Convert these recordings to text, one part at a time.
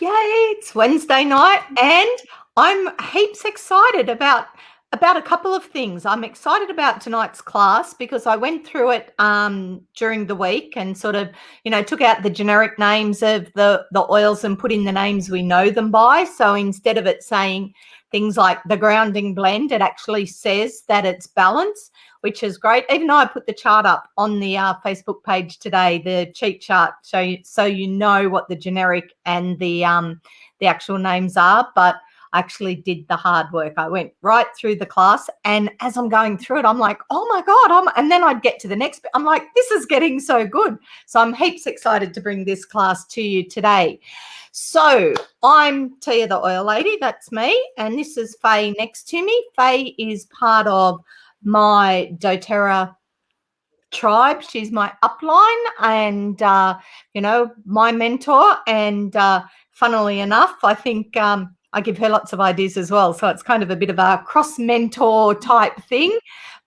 Yay, it's Wednesday night and I'm heaps excited about a couple of things. I'm excited about tonight's class because I went through it during the week and sort of, took out the generic names of the oils and put in the names we know them by. So instead of it saying things like the grounding blend, it actually says that it's balanced, which is great. Even though I put the chart up on the Facebook page today, the cheat chart, so you know what the generic and the actual names are. But I actually did the hard work. I went right through the class, and as I'm going through it, I'm like, oh my God! And then I'd get to the next bit. I'm like, this is getting so good. So I'm heaps excited to bring this class to you today. So I'm Tia the Oil Lady, that's me, and this is Faye next to me. Faye is part of my doTERRA tribe. She's my upline and, my mentor. And funnily enough, I think I give her lots of ideas as well. So it's kind of a bit of a cross-mentor type thing.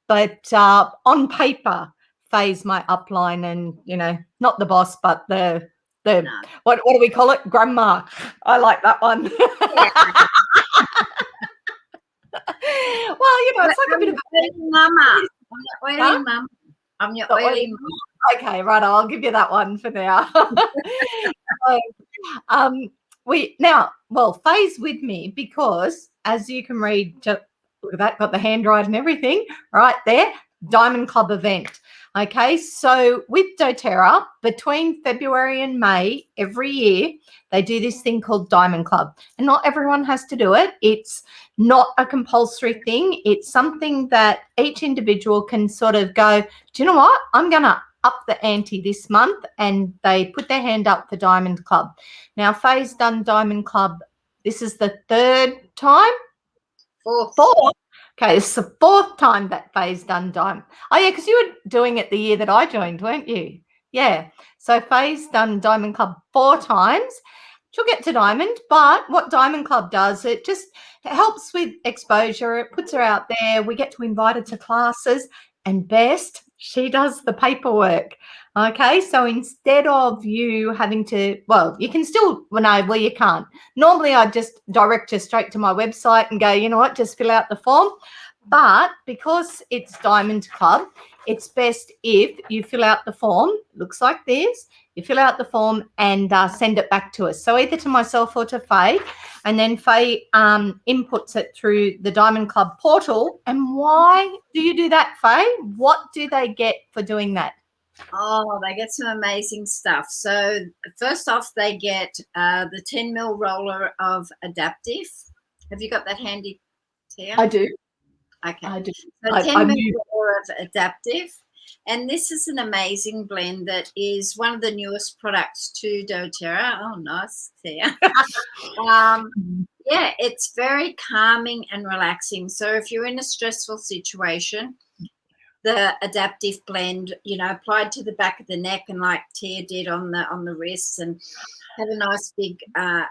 But on paper, Faye's my upline and, not the boss, but the what do we call it? Grandma. I like that one. Well, it's like a bit of a mama. I'm your oily mama. Okay, right. I'll give you that one for now. Faye's with me because, as you can read, just look at that, got the handwrite and everything right there. Diamond Club event. Okay, so with doTERRA, between February and May every year, they do this thing called Diamond Club. And not everyone has to do it. It's not a compulsory thing. It's something that each individual can sort of go, do you know what? I'm going to up the ante this month, and they put their hand up for Diamond Club. Now, Faye's done Diamond Club. This is the third time? Fourth. Okay, this is the fourth time that Faye's done Diamond. Oh, yeah, because you were doing it the year that I joined, weren't you? Yeah. So Faye's done Diamond Club 4 times. She'll get to Diamond, but what Diamond Club does, it helps with exposure. It puts her out there. We get to invite her to classes, and best, she does the paperwork. Okay, so instead of you having to, you can still, you can't. Normally, I just direct you straight to my website and go, you know what, just fill out the form. But because it's Diamond Club, it's best if you fill out the form. Looks like this. You fill out the form and send it back to us. So either to myself or to Faye, and then Faye inputs it through the Diamond Club portal. And why do you do that, Faye? What do they get for doing that? Oh, they get some amazing stuff. So first off, they get the 10 ml roller of Adaptive. Have you got that handy, Tia? I do. Okay. I do. So 10 ml roller of Adaptive. And this is an amazing blend that is one of the newest products to doTERRA. Oh, nice, Tia. Yeah, it's very calming and relaxing. So if you're in a stressful situation, the Adaptive blend, applied to the back of the neck and like Tia did on the wrists, and have a nice big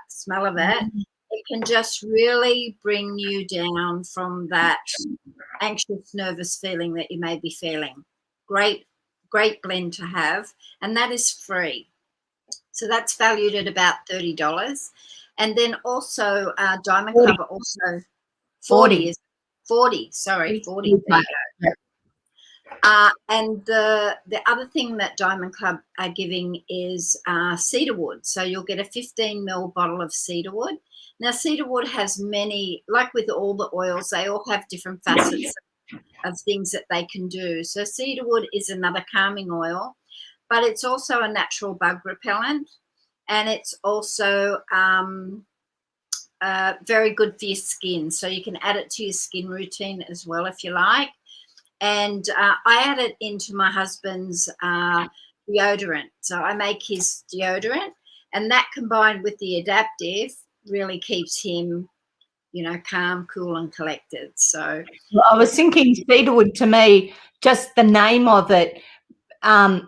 smell of it. It can just really bring you down from that anxious, nervous feeling that you may be feeling. Great blend to have, and that is free. So that's valued at about $30. And then also Diamond Club also 40. Sorry, 40. There you go. And the other thing that Diamond Club are giving is Cedarwood. So you'll get a 15 ml bottle of Cedarwood. Now, Cedarwood has many, like with all the oils, they all have different facets of things that they can do. So Cedarwood is another calming oil, but it's also a natural bug repellent, and it's also very good for your skin. So you can add it to your skin routine as well if you like. And I add it into my husband's deodorant. So I make his deodorant, and that combined with the Adaptive really keeps him, calm, cool, and collected. So I was thinking Cedarwood, to me, just the name of it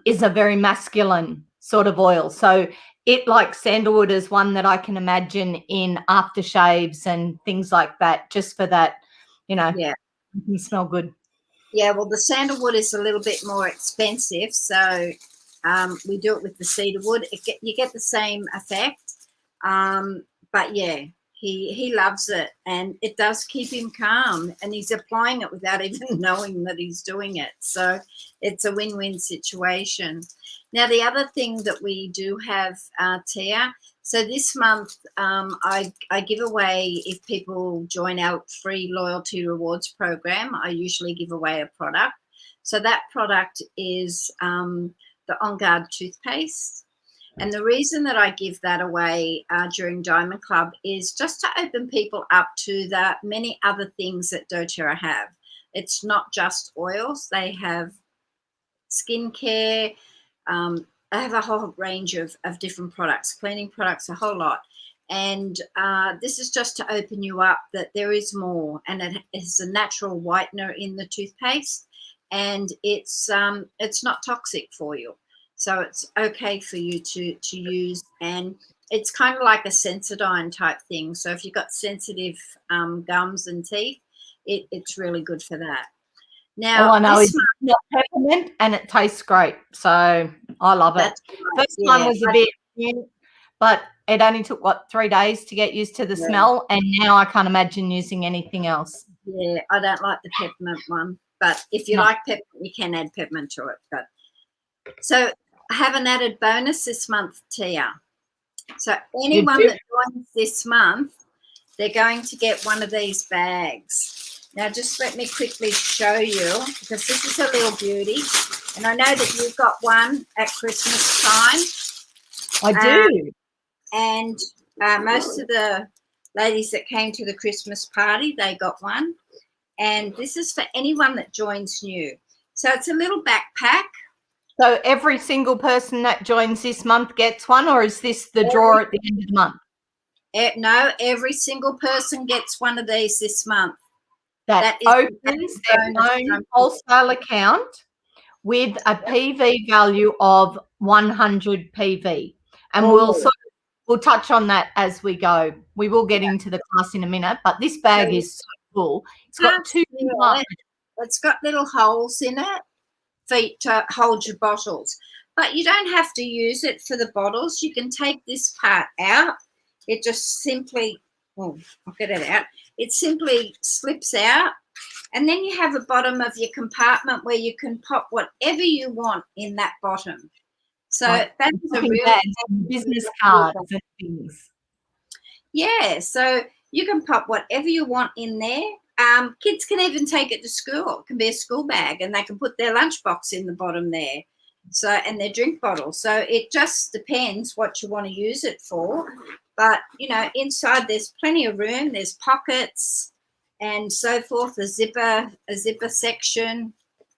is a very masculine sort of oil. So it, like sandalwood, is one that I can imagine in aftershaves and things like that, just for that, yeah, it can smell good. Yeah, well, the sandalwood is a little bit more expensive, so we do it with the cedarwood. You get the same effect, But yeah, he loves it, and it does keep him calm, and he's applying it without even knowing that he's doing it. So it's a win-win situation. Now, the other thing that we do have, Tia, so this month I give away, if people join our free loyalty rewards program, I usually give away a product. So that product is the On Guard toothpaste. And the reason that I give that away during Diamond Club is just to open people up to the many other things that doTERRA have. It's not just oils. They have skincare. They have a whole range of different products, cleaning products, a whole lot. And this is just to open you up that there is more. And it is a natural whitener in the toothpaste. And it's not toxic for you. So it's okay for you to use, and it's kind of like a Sensodyne type thing. So if you've got sensitive gums and teeth, it's really good for that. Now, all I know is it's not peppermint and it tastes great. So I love it. Right. First one was a bit, but it only took, 3 days to get used to the smell, and now I can't imagine using anything else. Yeah, I don't like the peppermint one, but if you like peppermint, you can add peppermint to it. But so I have an added bonus this month, Tia. So anyone that joins this month, they're going to get one of these bags. Now, just let me quickly show you, because this is a little beauty. And I know that you've got one at Christmas time. I do. And most of the ladies that came to the Christmas party, they got one. And this is for anyone that joins new. So it's a little backpack. So every single person that joins this month gets one, or is this the draw at the end of the month? No, every single person gets one of these this month. That opens their own wholesale account with a PV value of 100 PV. And we'll touch on that as we go. We will get into the class in a minute, but this bag is so cool. It's got two compartments. It's got little holes in it to hold your bottles, but you don't have to use it for the bottles. You can take this part out. It just simply, I'll get it out. It simply slips out, and then you have a bottom of your compartment where you can pop whatever you want in that bottom. So that's a really business cards and things. Yeah, so you can pop whatever you want in there. Kids can even take it to school. It can be a school bag, and they can put their lunchbox in the bottom there. So, and their drink bottle. So it just depends what you want to use it for. But, inside there's plenty of room. There's pockets and so forth, a zipper section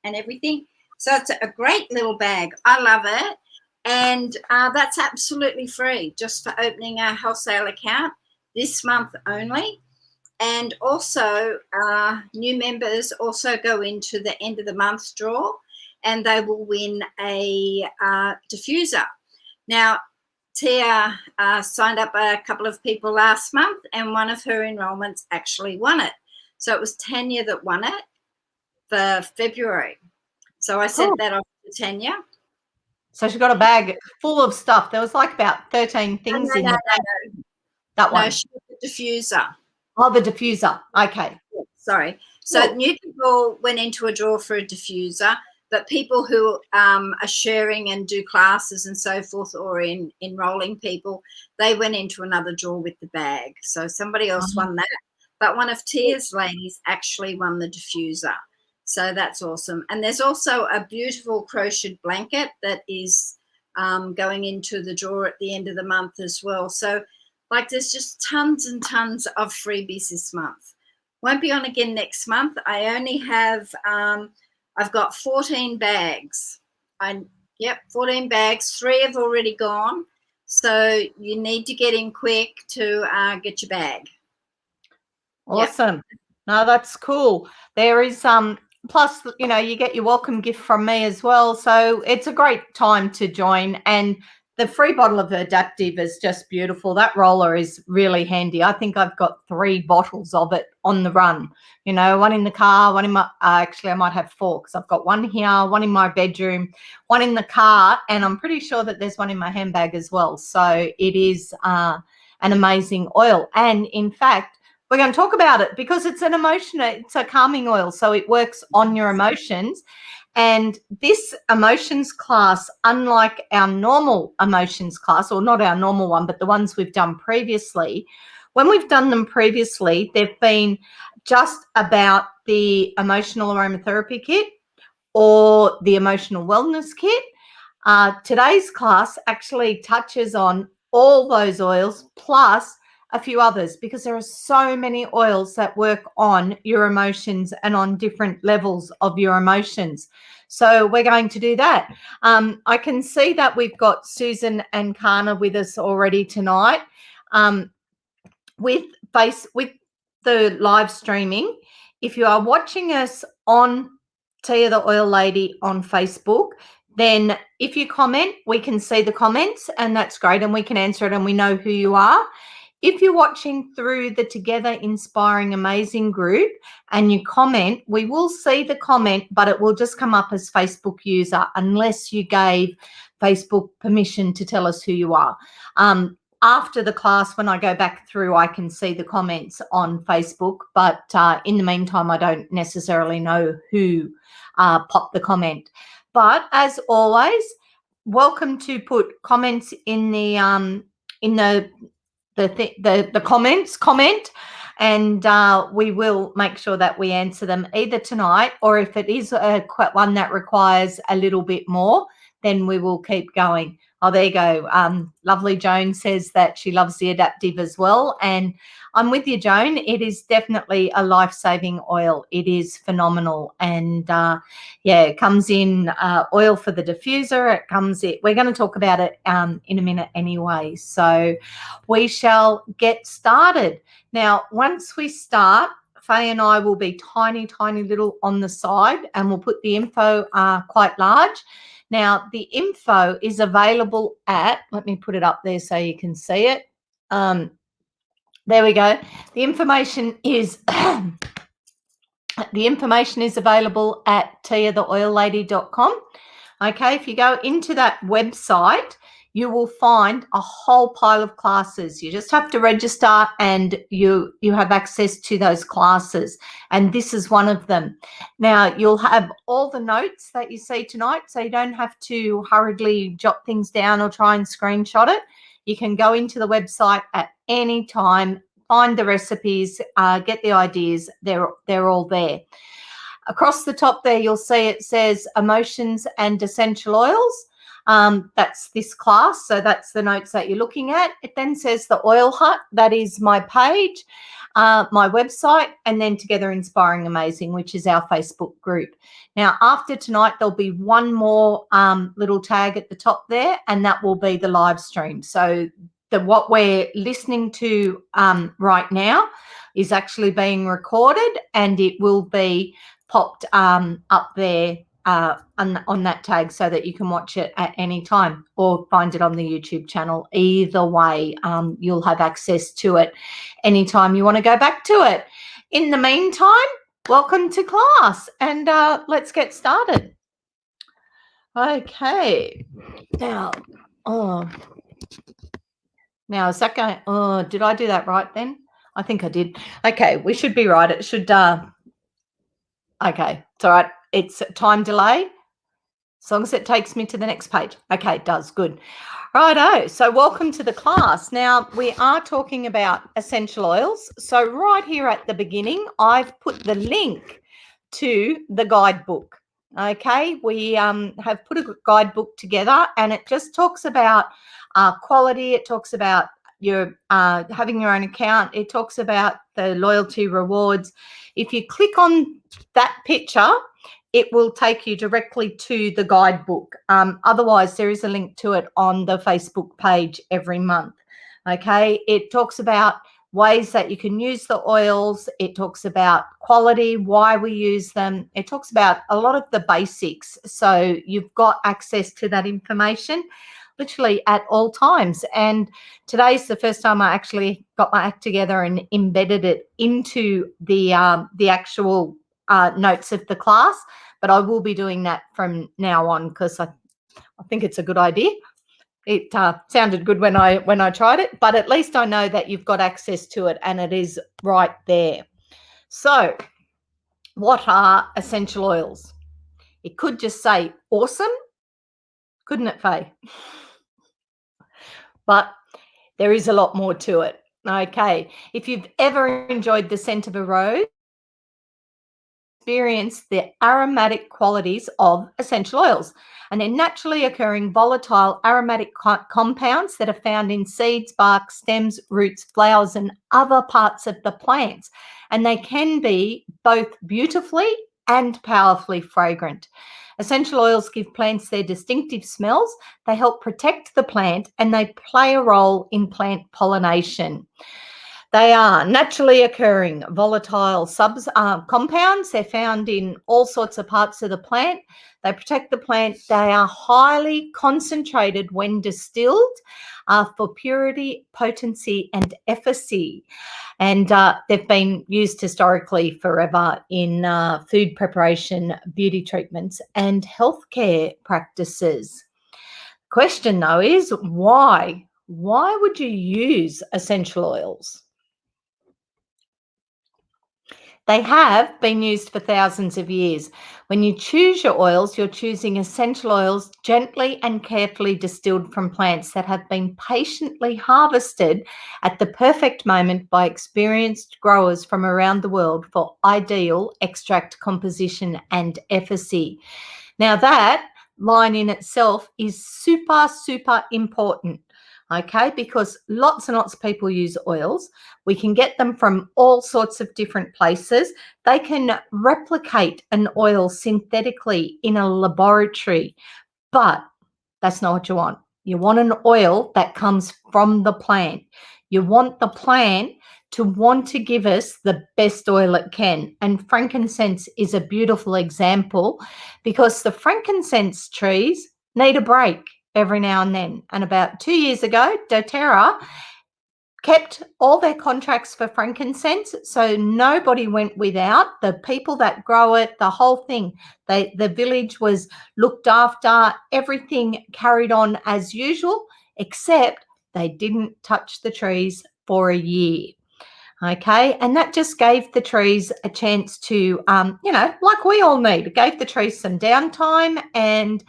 and everything. So it's a great little bag. I love it. And that's absolutely free, just for opening a wholesale account this month only. And also new members also go into the end of the month draw, and they will win a diffuser. Now, Tia signed up a couple of people last month, and one of her enrollments actually won it. So it was Tanya that won it for February. So I sent that off to Tanya. So she got a bag full of stuff. There was like about 13 things in the bag. That one. No, she got the diffuser. Oh, the diffuser. Okay. Sorry. So new people went into a draw for a diffuser, but people who are sharing and do classes and so forth, or enrolling people, they went into another draw with the bag. So somebody else won that. But one of Tia's ladies actually won the diffuser. So that's awesome. And there's also a beautiful crocheted blanket that is going into the draw at the end of the month as well. So there's just tons and tons of freebies this month. Won't be on again next month. I only have, I've got 14 bags. 14 bags. 3 have already gone. So you need to get in quick to get your bag. Awesome. Yep. No, that's cool. There is plus, you get your welcome gift from me as well. So it's a great time to join. And the free bottle of Adaptive is just beautiful. That roller is really handy. I think I've got 3 bottles of it on the run. One in the car, one in my, actually I might have 4, because I've got one here, one in my bedroom, one in the car, and I'm pretty sure that there's one in my handbag as well. So it is an amazing oil. And in fact, we're going to talk about it because it's an emotion, it's a calming oil. So it works on your emotions. And this emotions class, unlike our normal emotions class, or not our normal one, but the ones we've done previously, when we've done them previously, they've been just about the emotional aromatherapy kit or the emotional wellness kit. Today's class actually touches on all those oils plus a few others, because there are so many oils that work on your emotions and on different levels of your emotions. So we're going to do that. I can see that we've got Susan and Kana with us already tonight. With the live streaming, if you are watching us on Tiatheoillady on Facebook, then if you comment, we can see the comments, and that's great, and we can answer it, and we know who you are. If you're watching through the Together Inspiring Amazing group and you comment, we will see the comment, but it will just come up as Facebook user unless you gave Facebook permission to tell us who you are. After the class, when I go back through, I can see the comments on Facebook, but in the meantime, I don't necessarily know who popped the comment. But as always, welcome to put comments in the comments, and we will make sure that we answer them either tonight, or if it is one that requires a little bit more, then we will keep going. Oh, there you go. Lovely Joan says that she loves the adaptive as well. And I'm with you, Joan. It is definitely a life-saving oil. It is phenomenal. And it comes in oil for the diffuser. We're going to talk about it in a minute anyway. So we shall get started. Now, once we start, Faye and I will be tiny, tiny little on the side, and we'll put the info quite large. Now, the info is available at, let me put it up there so you can see it. There we go. The information is available at tiatheoillady.com. Okay, if you go into that website, you will find a whole pile of classes. You just have to register, and you have access to those classes. And this is one of them. Now, you'll have all the notes that you see tonight, so you don't have to hurriedly jot things down or try and screenshot it. You can go into the website at any time, find the recipes, get the ideas. They're all there. Across the top there, you'll see it says Emotions and Essential Oils. That's this class, so that's the notes that you're looking at. It then says the Oil Hut, that is my page, my website, and then Together Inspiring Amazing, which is our Facebook group. Now, after tonight, there'll be one more little tag at the top there, and that will be the live stream. So what we're listening to right now is actually being recorded, and it will be popped up there on that tag so that you can watch it at any time or find it on the YouTube channel. Either way, you'll have access to it anytime you want to go back to it. In the meantime, welcome to class, and let's get started. Okay. Now, is that going, did I do that right then? I think I did. Okay, we should be right. It should, okay, it's all right. It's a time delay, as long as it takes me to the next page. Okay, it does. Good. Righto. So welcome to the class. Now, we are talking about essential oils. So right here at the beginning, I've put the link to the guidebook. Okay, we have put a guidebook together, and it just talks about quality. It talks about your having your own account. It talks about the loyalty rewards. If you click on that picture, it will take you directly to the guidebook. Otherwise, there is a link to it on the Facebook page every month. Okay, it talks about ways that you can use the oils. It talks about quality, why we use them. It talks about a lot of the basics. So you've got access to that information literally at all times. And today's the first time I actually got my act together and embedded it into the actual notes of the class. But I will be doing that from now on because I think it's a good idea. It sounded good when I tried it, but at least I know that you've got access to it and it is right there. So, what are essential oils? It could just say awesome, couldn't it, Faye? But there is a lot more to it. Okay, if you've ever enjoyed the scent of a rose, experience the aromatic qualities of essential oils, and they're naturally occurring volatile aromatic compounds that are found in seeds, bark, stems, roots, flowers, and other parts of the plants. And they can be both beautifully and powerfully fragrant. Essential oils give plants their distinctive smells, they help protect the plant, and they play a role in plant pollination. They are naturally occurring volatile compounds. They're found in all sorts of parts of the plant. They protect the plant. They are highly concentrated when distilled for purity, potency, and efficacy. And they've been used historically forever in food preparation, beauty treatments, and healthcare practices. Question, though, is why? Why would you use essential oils? They have been used for thousands of years. When you choose your oils, you're choosing essential oils gently and carefully distilled from plants that have been patiently harvested at the perfect moment by experienced growers from around the world for ideal extract composition and efficacy. Now, that line in itself is super, super important. Okay, because lots and lots of people use oils. We can get them from all sorts of different places. They can replicate an oil synthetically in a laboratory, but that's not what you want. You want an oil that comes from the plant. You want the plant to want to give us the best oil it can. And frankincense is a beautiful example because the frankincense trees need a break every now and then. And about 2 years ago, doTERRA kept all their contracts for frankincense, so nobody went without. The people that grow it, the whole thing, the village was looked after, everything carried on as usual, except they didn't touch the trees for a year. Okay, and that just gave the trees a chance to, like we all need, it gave the trees some downtime, and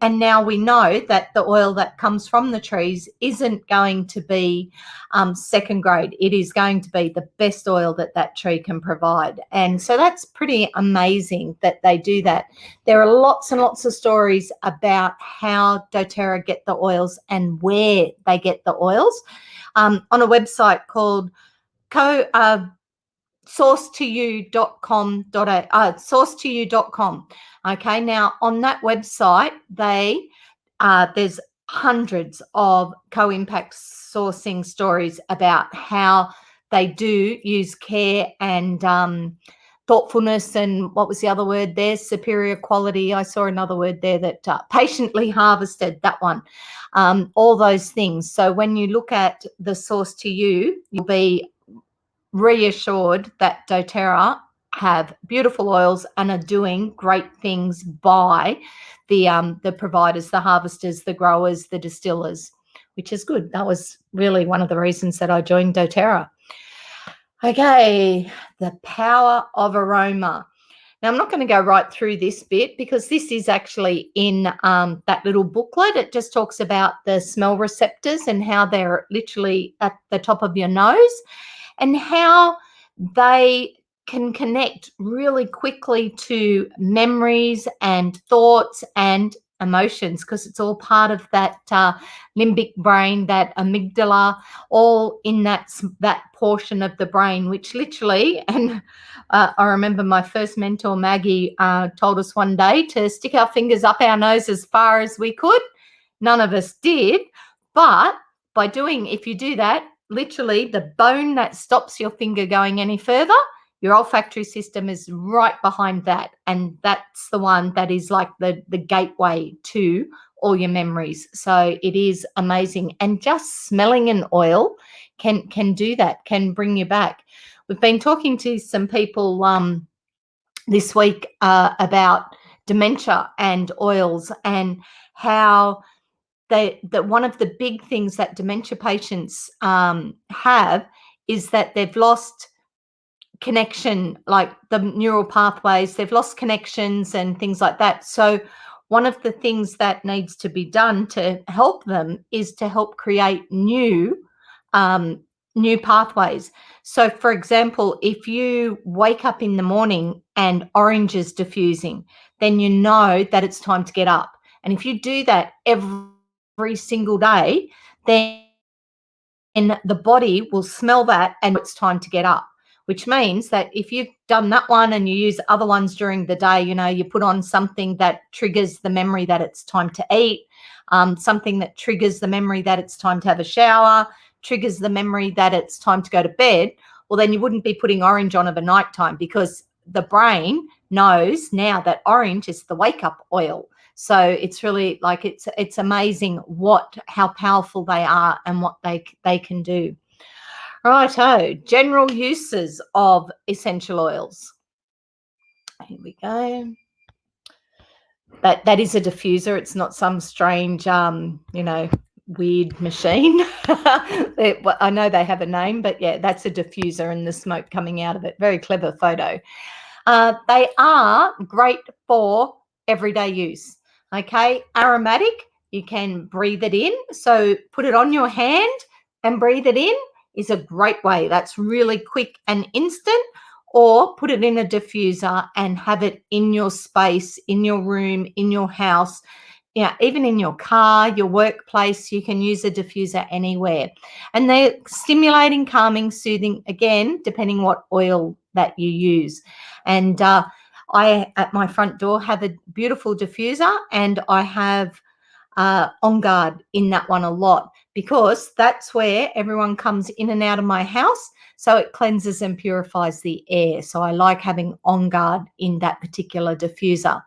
now we know that the oil that comes from the trees isn't going to be second grade. It is going to be the best oil that tree can provide, and so that's pretty amazing that they do that. There are lots and lots of stories about how doTERRA get the oils and where they get the oils on a website called sourcetoyou.com. Okay, now on that website, there's hundreds of co-impact sourcing stories about how they do use care and thoughtfulness, and what was the other word there? Superior quality. I saw another word there that patiently harvested, that one. All those things. So when you look at the Source to You, you'll be reassured that doTERRA have beautiful oils and are doing great things by the providers, the harvesters, the growers, the distillers, which is good. That was really one of the reasons that I joined doTERRA. Okay, the power of aroma. Now, I'm not going to go right through this bit because this is actually in that little booklet. It just talks about the smell receptors and how they're literally at the top of your nose, and how they can connect really quickly to memories and thoughts and emotions, because it's all part of that limbic brain, that amygdala, all in that portion of the brain, which literally, and I remember my first mentor, Maggie, told us one day to stick our fingers up our nose as far as we could. None of us did, but if you do that, literally the bone that stops your finger going any further, your olfactory system is right behind that, and that's the one that is like the gateway to all your memories. So it is amazing, and just smelling an oil can do that, can bring you back. We've been talking to some people this week about dementia and oils, and how that one of the big things that dementia patients have is that they've lost connection, like the neural pathways, they've lost connections and things like that. So one of the things that needs to be done to help them is to help create new pathways. So for example, if you wake up in the morning and orange is diffusing, then you know that it's time to get up. And if you do that every single day, then the body will smell that and it's time to get up, which means that if you've done that one and you use other ones during the day, you know, you put on something that triggers the memory that it's time to eat, something that triggers the memory that it's time to have a shower, triggers the memory that it's time to go to bed, well, then you wouldn't be putting orange on over nighttime, because the brain knows now that orange is the wake-up oil. So it's really like it's amazing how powerful they are and what they can do. Righto, general uses of essential oils. Here we go. That is a diffuser. It's not some strange, weird machine. I know they have a name, but yeah, that's a diffuser and the smoke coming out of it. Very clever photo. They are great for everyday use. Okay, aromatic, you can breathe it in. So put it on your hand and breathe it in is a great way. That's really quick and instant. Or put it in a diffuser and have it in your space, in your room, in your house, even in your car, your workplace. You can use a diffuser anywhere. And they're stimulating, calming, soothing, again, depending what oil that you use. And I, at my front door, have a beautiful diffuser, and I have On Guard in that one a lot, because that's where everyone comes in and out of my house. So it cleanses and purifies the air. So I like having On Guard in that particular diffuser.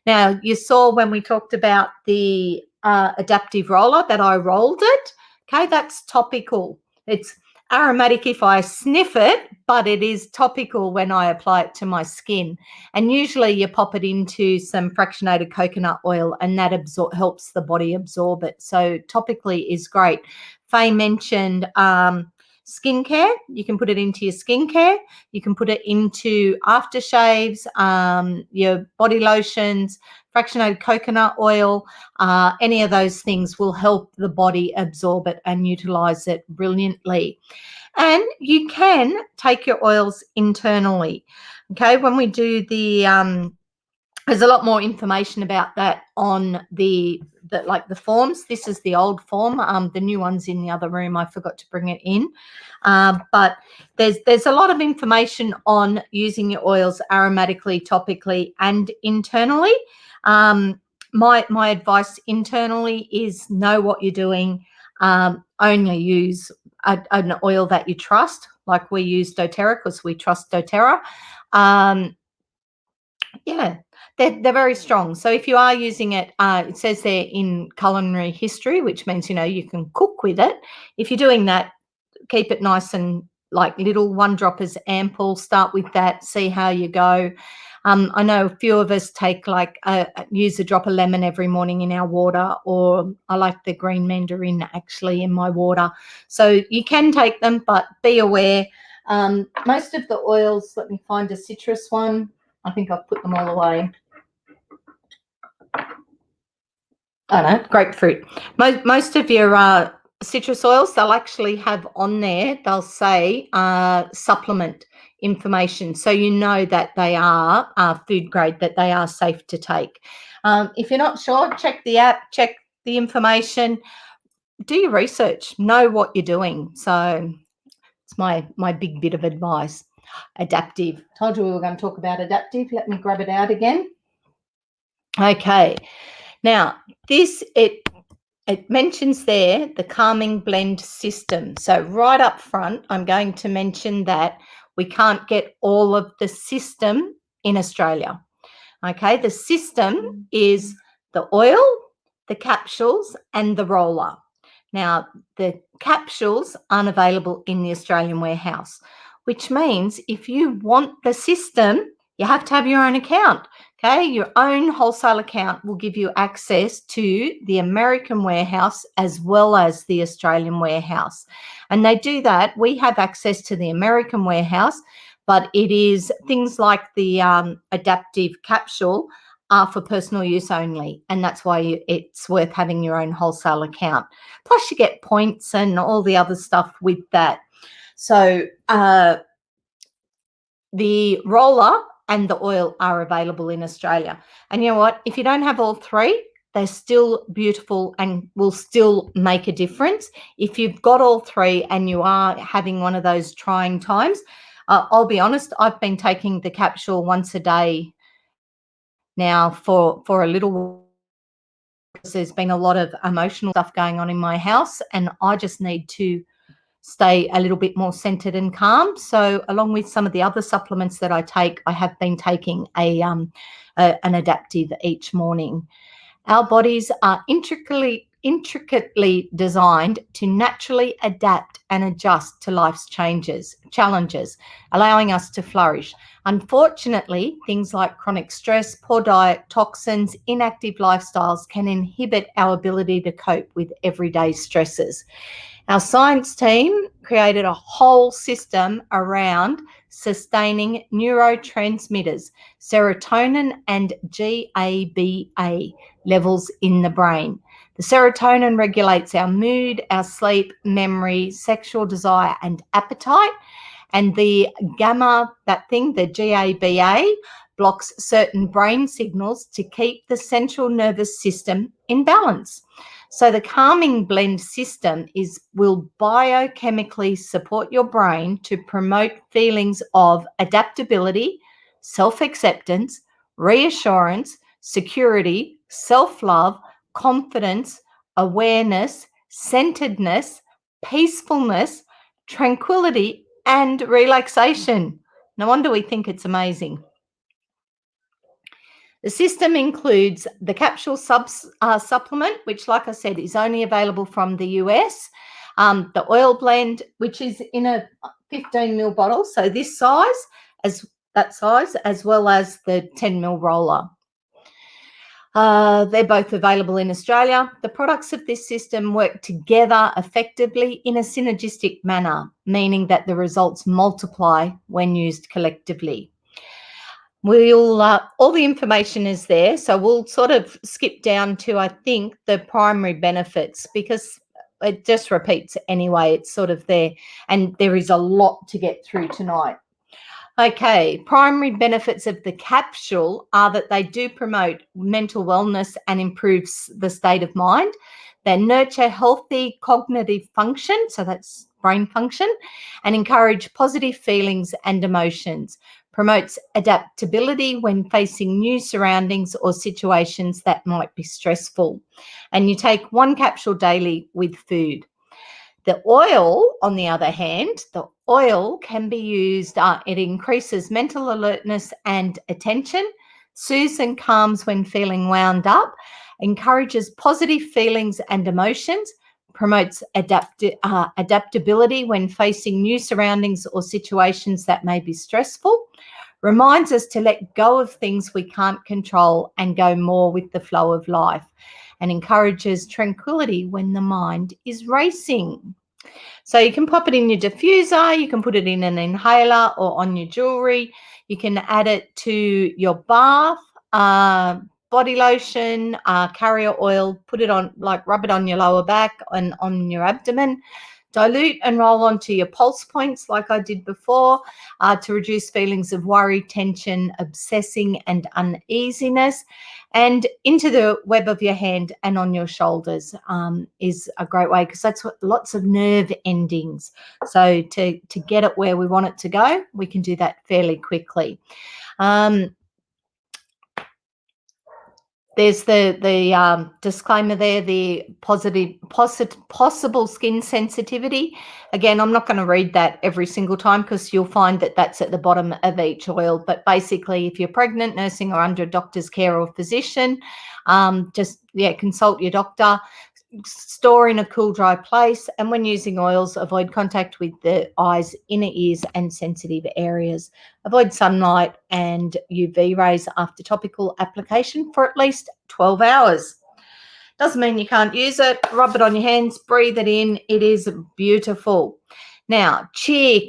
Now, you saw when we talked about the adaptive roller that I rolled it. Okay, that's topical. It's aromatic if I sniff it, but it is topical when I apply it to my skin. And usually you pop it into some fractionated coconut oil, and that helps the body absorb it. So topically is great. Faye mentioned skincare. You can put it into your skincare. You can put it into aftershaves, your body lotions, fractionated coconut oil. Any of those things will help the body absorb it and utilize it brilliantly. And you can take your oils internally. Okay, when we do the there's a lot more information about that on the forms. This is the old form. The new one's in the other room. I forgot to bring it in. But there's a lot of information on using your oils aromatically, topically, and internally. My advice internally is know what you're doing. Only use an oil that you trust, like we use doTERRA because we trust doTERRA. Yeah, they're very strong. So if you are using it, it says there in culinary history, which means, you can cook with it. If you're doing that, keep it nice and like little, 1 drop is ample. Start with that, see how you go. I know a few of us use a drop of lemon every morning in our water, or I like the green mandarin actually in my water. So you can take them, but be aware. Most of the oils, let me find a citrus one. I think I've put them all away. I don't know, grapefruit. Most of your citrus oils, they'll actually have on there, they'll say supplement information. So you know that they are food grade, that they are safe to take. If you're not sure, check the app, check the information, do your research, know what you're doing. So it's my big bit of advice. Adaptive. Told you we were going to talk about adaptive. Let me grab it out again. Okay. Now, it mentions there the calming blend system. So right up front, I'm going to mention that we can't get all of the system in Australia. Okay, the system is the oil, the capsules, and the roller. Now, the capsules aren't available in the Australian warehouse, which means if you want the system, you have to have your own account, Okay, your own wholesale account will give you access to the American warehouse as well as the Australian warehouse. And they do that. We have access to the American warehouse, but it is things like the adaptive capsule are for personal use only. And that's why it's worth having your own wholesale account. Plus you get points and all the other stuff with that. So the roller and the oil are available in Australia. And you know what? If you don't have all three, they're still beautiful and will still make a difference. If you've got all three and you are having one of those trying times, I'll be honest, I've been taking the capsule once a day now for a little while. There's been a lot of emotional stuff going on in my house, and I just need to stay a little bit more centered and calm. So along with some of the other supplements that I take, I have been taking an adaptive each morning. Our bodies are intricately designed to naturally adapt and adjust to life's challenges, allowing us to flourish. Unfortunately, things like chronic stress, poor diet, toxins, inactive lifestyles can inhibit our ability to cope with everyday stresses. Our science team created a whole system around sustaining neurotransmitters, serotonin and GABA levels in the brain. The serotonin regulates our mood, our sleep, memory, sexual desire, and appetite. And the gamma, the GABA, blocks certain brain signals to keep the central nervous system in balance. So the calming blend system will biochemically support your brain to promote feelings of adaptability, self-acceptance, reassurance, security, self-love, confidence, awareness, centeredness, peacefulness, tranquility, and relaxation. No wonder we think it's amazing. The system includes the capsule supplement, which, like I said, is only available from the US, the oil blend, which is in a 15 ml bottle, so this size, as well as the 10 ml roller. They're both available in Australia. The products of this system work together effectively in a synergistic manner, meaning that the results multiply when used collectively. All the information is there, so we'll sort of skip down to, I think, the primary benefits, because it just repeats anyway. It's sort of there, and there is a lot to get through tonight. Okay, primary benefits of the capsule are that they do promote mental wellness and improves the state of mind. They nurture healthy cognitive function, so that's brain function, and encourage positive feelings and emotions. Promotes adaptability when facing new surroundings or situations that might be stressful. And you take one capsule daily with food. The oil, on the other hand, the oil can be used, it increases mental alertness and attention, soothes and calms when feeling wound up, encourages positive feelings and emotions, promotes adaptability when facing new surroundings or situations that may be stressful, reminds us to let go of things we can't control and go more with the flow of life, and encourages tranquility when the mind is racing. So you can pop it in your diffuser, you can put it in an inhaler or on your jewelry, you can add it to your bath, body lotion, carrier oil, put it on, like rub it on your lower back and on your abdomen. Dilute and roll onto your pulse points like I did before to reduce feelings of worry, tension, obsessing and uneasiness. And into the web of your hand and on your shoulders is a great way, because that's what lots of nerve endings. So to get it where we want it to go, we can do that fairly quickly. There's the disclaimer there, the possible skin sensitivity. Again, I'm not going to read that every single time, because you'll find that that's at the bottom of each oil. But basically, if you're pregnant, nursing, or under a doctor's care or physician, consult your doctor. store in a cool, dry place. And when using oils, avoid contact with the eyes, inner ears, and sensitive areas. Avoid sunlight and UV rays after topical application for at least 12 hours. Doesn't mean you can't use it. Rub it on your hands, breathe it in. It is beautiful. Now, cheer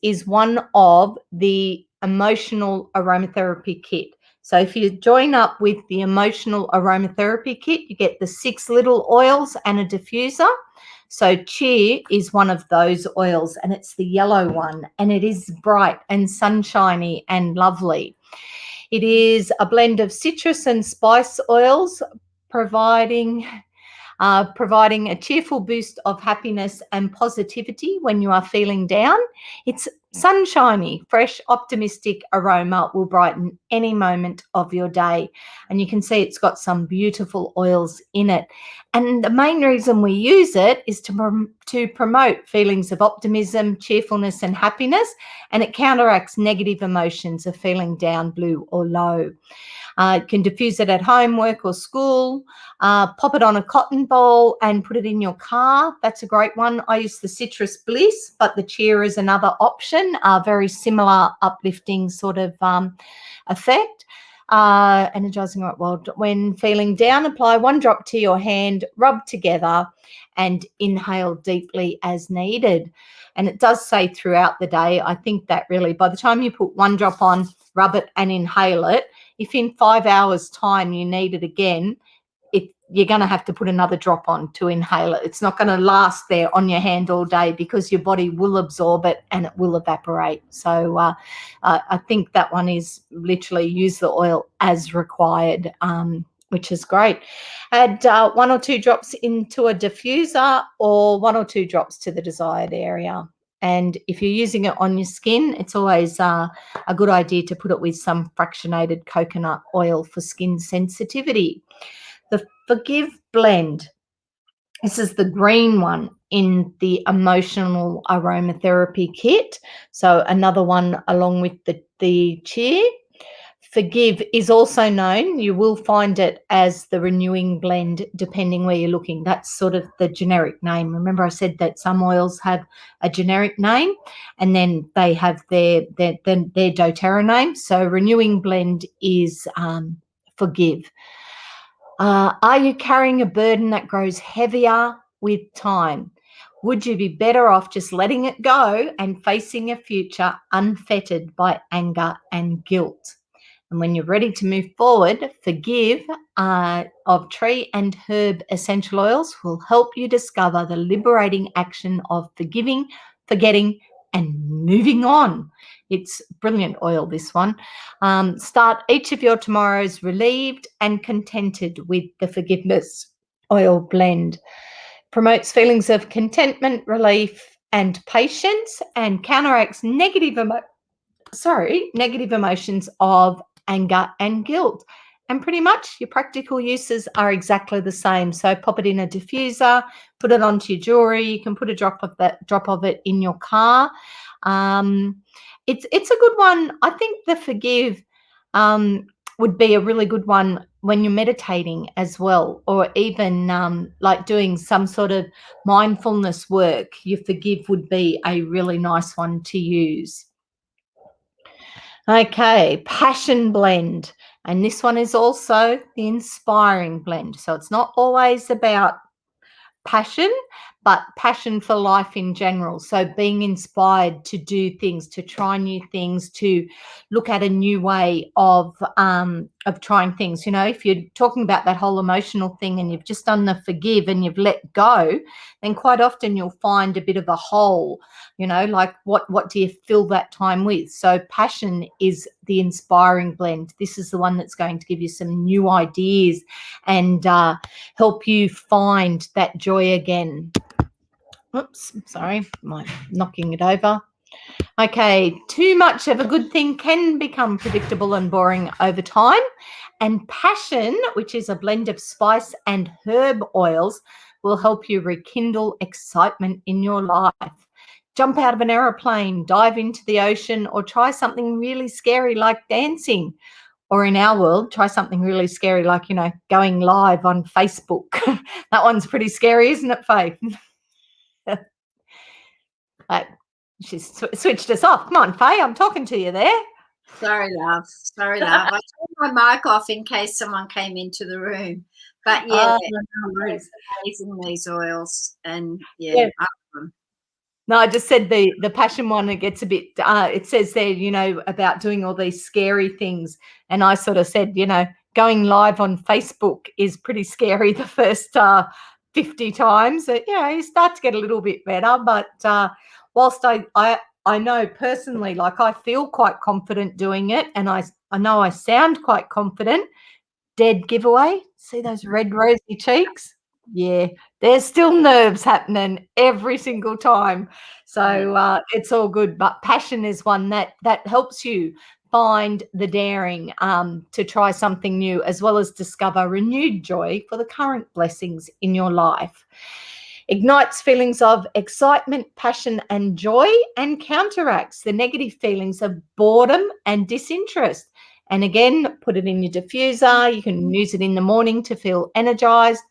is one of the emotional aromatherapy kit. So if you join up with the emotional aromatherapy kit, you get the 6 little oils and a diffuser. So cheer is one of those oils, and it's the yellow one, and it is bright and sunshiny and lovely. It is a blend of citrus and spice oils, providing a cheerful boost of happiness and positivity when you are feeling down. It's sunshiny, fresh, optimistic aroma will brighten any moment of your day. And you can see it's got some beautiful oils in it. And the main reason we use it is to promote feelings of optimism, cheerfulness, and happiness. And it counteracts negative emotions of feeling down, blue, or low. Can diffuse it at home, work, or school. Pop it on a cotton ball and put it in your car. That's a great one. I use the Citrus Bliss, but the cheer is another option. Very similar uplifting sort of effect. Energizing right well. When feeling down, apply 1 drop to your hand, rub together, and inhale deeply as needed. And it does say throughout the day. I think that really, by the time you put 1 drop on, rub it and inhale it, if in 5 hours' time you need it again, you're going to have to put another drop on to inhale it. It's not going to last there on your hand all day because your body will absorb it and it will evaporate. So I think that one is literally use the oil as required, which is great. Add 1 or 2 drops into a diffuser or 1 or 2 drops to the desired area. And if you're using it on your skin, it's always a good idea to put it with some fractionated coconut oil for skin sensitivity. The Forgive blend. This is the green one in the emotional aromatherapy kit. So another one along with the cheer. Forgive is also known, you will find it as the renewing blend depending where you're looking. That's sort of the generic name. Remember I said that some oils have a generic name and then they have their doTERRA name. So renewing blend is Forgive. Are you carrying a burden that grows heavier with time? Would you be better off just letting it go and facing a future unfettered by anger and guilt? And when you're ready to move forward, Forgive of tree and herb essential oils will help you discover the liberating action of forgiving, forgetting, and moving on. It's brilliant oil, this one. Start each of your tomorrows relieved and contented with the Forgiveness oil blend. Promotes feelings of contentment, relief, and patience, and counteracts negative emotions of anger and guilt. And pretty much your practical uses are exactly the same. So pop it in a diffuser, put it onto your jewelry. You can put a drop of it in your car. It's a good one. I think the Forgive would be a really good one when you're meditating as well, or even like doing some sort of mindfulness work. Your Forgive would be a really nice one to use. Okay, Passion blend. And this one is also the inspiring blend. So it's not always about passion, but passion for life in general. So being inspired to do things, to try new things, to look at a new way of trying things. You know, if you're talking about that whole emotional thing and you've just done the Forgive and you've let go, then quite often you'll find a bit of a hole, you know, like what do you fill that time with? So passion is the inspiring blend. This is the one that's going to give you some new ideas and help you find that joy again. Oops, sorry, I'm knocking it over. Okay, too much of a good thing can become predictable and boring over time. And Passion, which is a blend of spice and herb oils, will help you rekindle excitement in your life. Jump out of an aeroplane, dive into the ocean, or try something really scary like dancing. or in our world, try something really scary like, going live on Facebook. That one's pretty scary, isn't it, Faye? She's switched us off. Come on, Faye, I'm talking to you there. Sorry, love. Sorry, love. I turned my mic off in case someone came into the room. But yeah, it's amazing, these oils. And yeah. No, I just said the passion one, it gets a bit, it says there, about doing all these scary things. And I sort of said, going live on Facebook is pretty scary the first 50 times. You start to get a little bit better. But whilst I know personally, like I feel quite confident doing it, and I know I sound quite confident. Dead giveaway. See those red rosy cheeks? Yeah, there's still nerves happening every single time. So it's all good. But passion is one that helps you find the daring to try something new, as well as discover renewed joy for the current blessings in your life. Ignites feelings of excitement, passion, and joy, and counteracts the negative feelings of boredom and disinterest. And again, put it in your diffuser. You can use it in the morning to feel energized.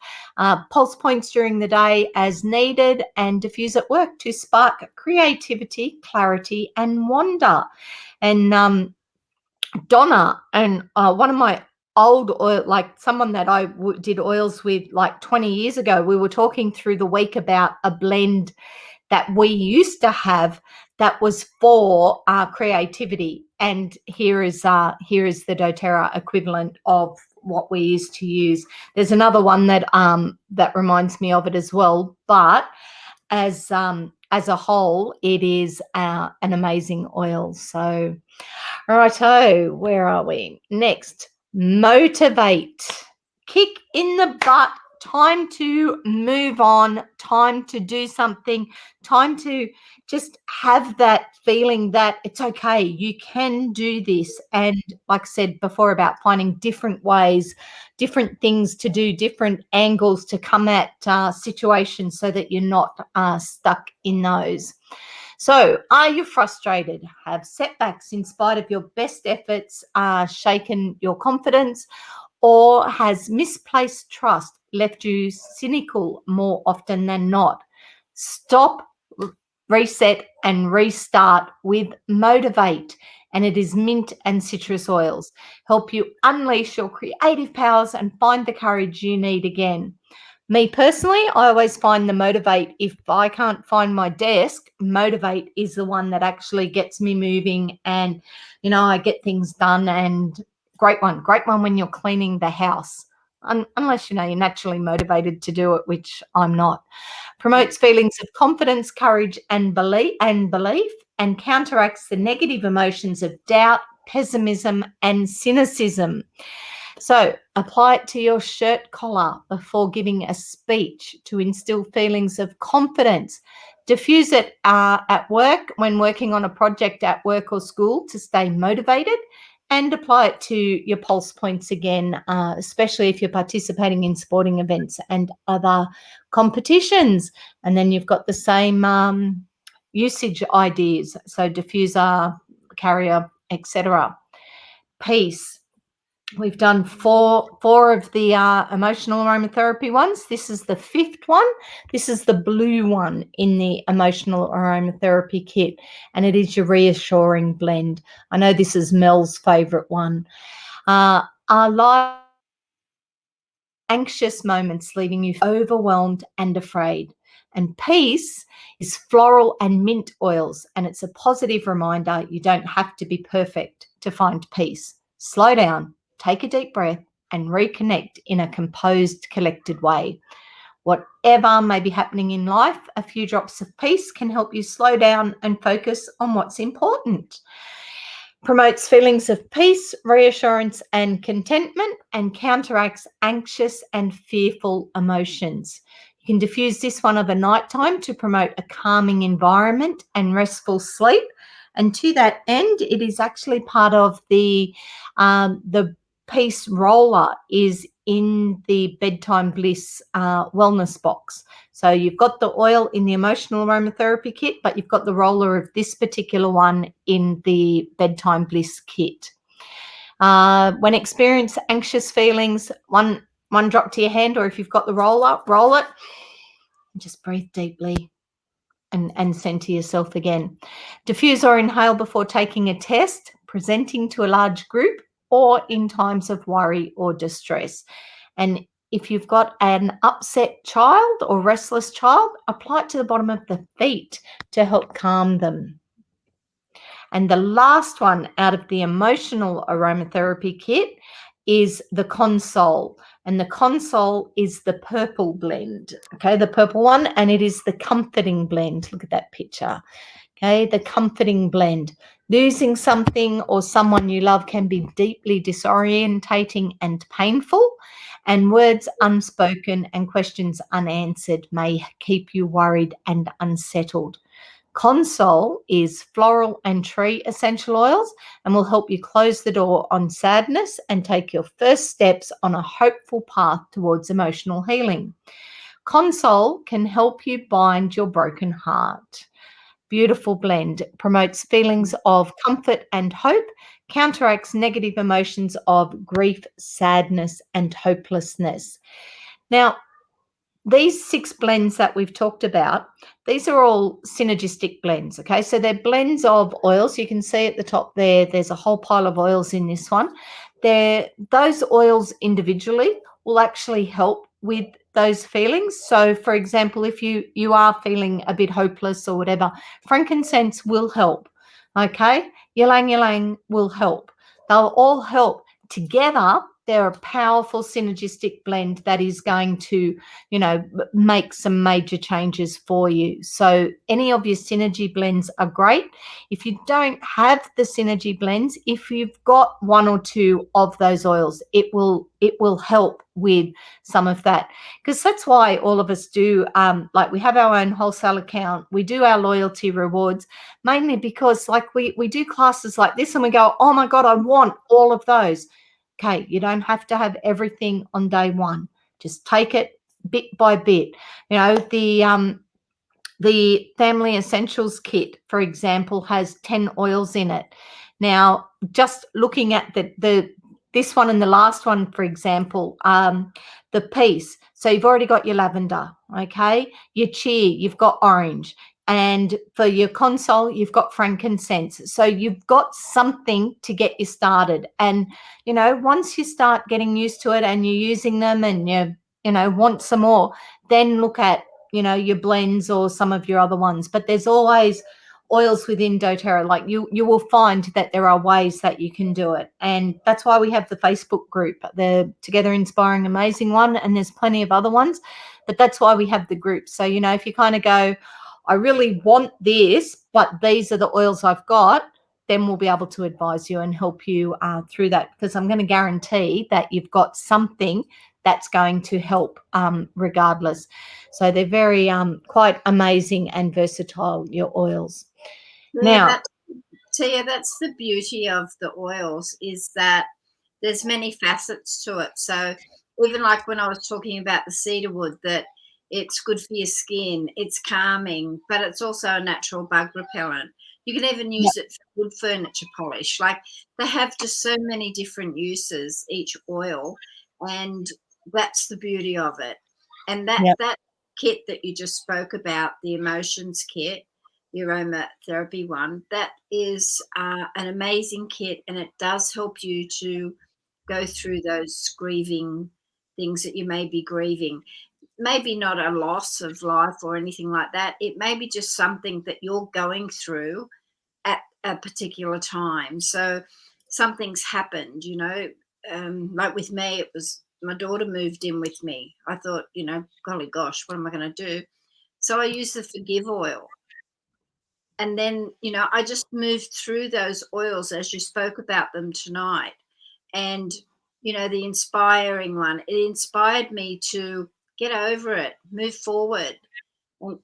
Pulse points during the day as needed, and diffuse at work to spark creativity, clarity, and wonder. And Donna, and one of my old oil, like someone that I did oils with like 20 years ago, we were talking through the week about a blend that we used to have that was for creativity. And here is the doTERRA equivalent of what we used to use. There's another one that reminds me of it as well, but as a whole, it is an amazing oil. So, righto, where are we? Next, motivate. Kick in the butt. Time to move on, time to do something, time to just have that feeling that it's okay, you can do this. And like I said before about finding different ways, different things to do, different angles to come at situations so that you're not stuck in those. So, are you frustrated? Have setbacks in spite of your best efforts shaken your confidence? Or has misplaced trust left you cynical more often than not? Stop, reset, and restart with Motivate. And it is mint and citrus oils. Help you unleash your creative powers and find the courage you need again. Me personally, I always find the Motivate. If I can't find my desk, Motivate is the one that actually gets me moving, and I get things done. And great one when you're cleaning the house, unless you're naturally motivated to do it, which I'm not. Promotes feelings of confidence, courage, and belief, and counteracts the negative emotions of doubt, pessimism, and cynicism. So apply it to your shirt collar before giving a speech to instill feelings of confidence. Diffuse it at work when working on a project at work or school to stay motivated, and apply it to your pulse points again, especially if you're participating in sporting events and other competitions. And then you've got the same usage ideas, so diffuser, carrier, etc. Peace. We've done four of the emotional aromatherapy ones. This is the fifth one. This is the blue one in the emotional aromatherapy kit, and it is your reassuring blend. I know this is Mel's favourite one. Our life anxious moments leaving you overwhelmed and afraid. And peace is floral and mint oils, and it's a positive reminder you don't have to be perfect to find peace. Slow down. Take a deep breath and reconnect in a composed, collected way. Whatever may be happening in life, a few drops of peace can help you slow down and focus on what's important. Promotes feelings of peace, reassurance, and contentment, and counteracts anxious and fearful emotions. You can diffuse this one over nighttime to promote a calming environment and restful sleep. And to that end, it is actually part of the Peace roller is in the Bedtime Bliss wellness box. So you've got the oil in the emotional aromatherapy kit, but you've got the roller of this particular one in the Bedtime Bliss kit. When experience anxious feelings, one drop to your hand, or if you've got the roll it. Just breathe deeply and center yourself again. Diffuse or inhale before taking a test, presenting to a large group, or in times of worry or distress. And if you've got an upset child or restless child, apply it to the bottom of the feet to help calm them. And the last one out of the emotional aromatherapy kit is the console. And the console is the purple blend, okay, the purple one, and it is the comforting blend. Look at that picture, okay, the comforting blend. Losing something or someone you love can be deeply disorientating and painful, and words unspoken and questions unanswered may keep you worried and unsettled. Console is floral and tree essential oils and will help you close the door on sadness and take your first steps on a hopeful path towards emotional healing. Console can help you bind your broken heart. Beautiful blend, promotes feelings of comfort and hope, counteracts negative emotions of grief, sadness, and hopelessness. Now, these 6 blends that we've talked about, these are all synergistic blends, okay? So they're blends of oils. You can see at the top there, there's a whole pile of oils in this one. Those oils individually will actually help with those feelings. So, for example, if you are feeling a bit hopeless or whatever, frankincense will help, okay? Ylang ylang will help. They'll all help together. They're a powerful synergistic blend that is going to, make some major changes for you. So any of your synergy blends are great. If you don't have the synergy blends, if you've got 1 or 2 of those oils, it will help with some of that, because that's why all of us do, like we have our own wholesale account, we do our loyalty rewards, mainly because like we do classes like this and we go, oh my God, I want all of those. Okay, you don't have to have everything on day one. Just take it bit by bit. The Family Essentials Kit, for example, has 10 oils in it. Now, just looking at this one and the last one, for example, the Peace. So you've already got your lavender, okay? Your Cheer, you've got orange. And for your console, you've got frankincense. So you've got something to get you started. And, once you start getting used to it and you're using them and you want some more, then look at, your blends or some of your other ones. But there's always oils within doTERRA. Like you will find that there are ways that you can do it. And that's why we have the Facebook group, the Together Inspiring Amazing one, and there's plenty of other ones. But that's why we have the group. So, if you kind of go, I really want this, but these are the oils I've got, then we'll be able to advise you and help you through that, because I'm going to guarantee that you've got something that's going to help regardless. So they're very quite amazing and versatile, your oils. Yeah, Tia, that's the beauty of the oils, is that there's many facets to it. So even like when I was talking about the cedarwood, that it's good for your skin, it's calming, but it's also a natural bug repellent. You can even use it for wood furniture polish. Like, they have just so many different uses, each oil, and that's the beauty of it. And that kit that you just spoke about, the emotions kit, the aromatherapy one, that is an amazing kit, and it does help you to go through those grieving things that you may be grieving. Maybe not a loss of life or anything like that. It may be just something that you're going through at a particular time. So something's happened, like with me, it was my daughter moved in with me. I thought, golly gosh, what am I going to do? So I used the Forgive oil. And then, I just moved through those oils as you spoke about them tonight. And, the inspiring one, it inspired me to get over it, move forward,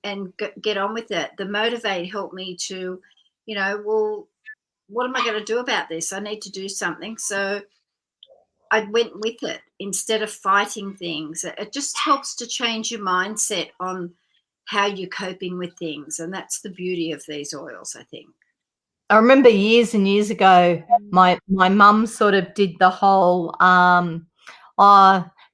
and get on with it. The motivate helped me to, well, what am I going to do about this? I need to do something. So I went with it instead of fighting things. It just helps to change your mindset on how you're coping with things. And that's the beauty of these oils, I think. I remember years and years ago, my mum sort of did the whole,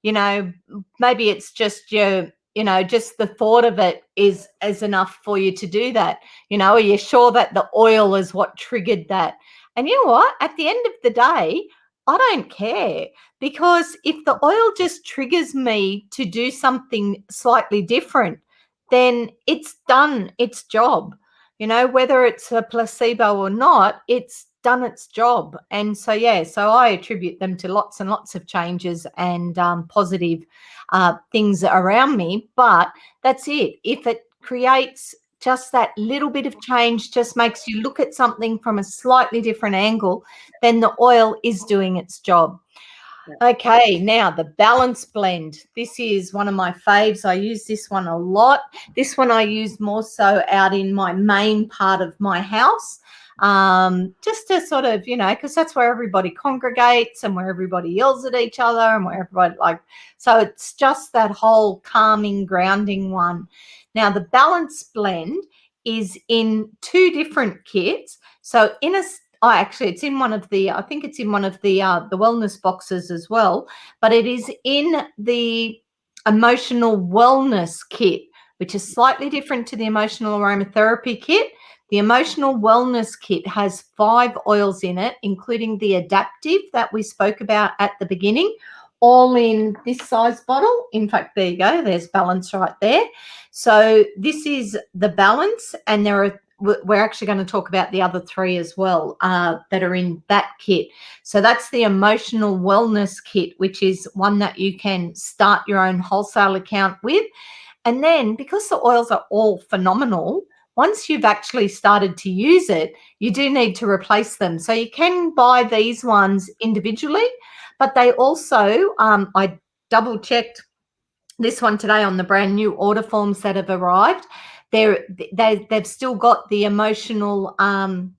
you know, maybe it's just just the thought of it is enough for you to do that. Are you sure that the oil is what triggered that? And you know what? At the end of the day, I don't care, because if the oil just triggers me to do something slightly different, then it's done its job. Whether it's a placebo or not, it's done its job. And so, yeah, so I attribute them to lots and lots of changes and positive things around me. But that's it. If it creates just that little bit of change, just makes you look at something from a slightly different angle, then the oil is doing its job. Okay, now the balance blend. This is one of my faves. I use this one a lot. This one I use more so out in my main part of my house, just to sort of, because that's where everybody congregates and where everybody yells at each other and where everybody so it's just that whole calming, grounding one. Now the balance blend is in 2 different kits. So actually, it's in one of the, I think it's in one of the wellness boxes as well, but it is in the emotional wellness kit, which is slightly different to the emotional aromatherapy kit. The emotional wellness kit has 5 oils in it, including the adaptive that we spoke about at the beginning, all in this size bottle. In fact, there you go. There's balance right there. So this is the balance, and we're actually going to talk about the other 3 as well that are in that kit. So that's the emotional wellness kit, which is one that you can start your own wholesale account with. And then, because the oils are all phenomenal, once you've actually started to use it, you do need to replace them. So you can buy these ones individually, but they also, I double checked this one today on the brand new order forms that have arrived. They've still got the emotional, I'm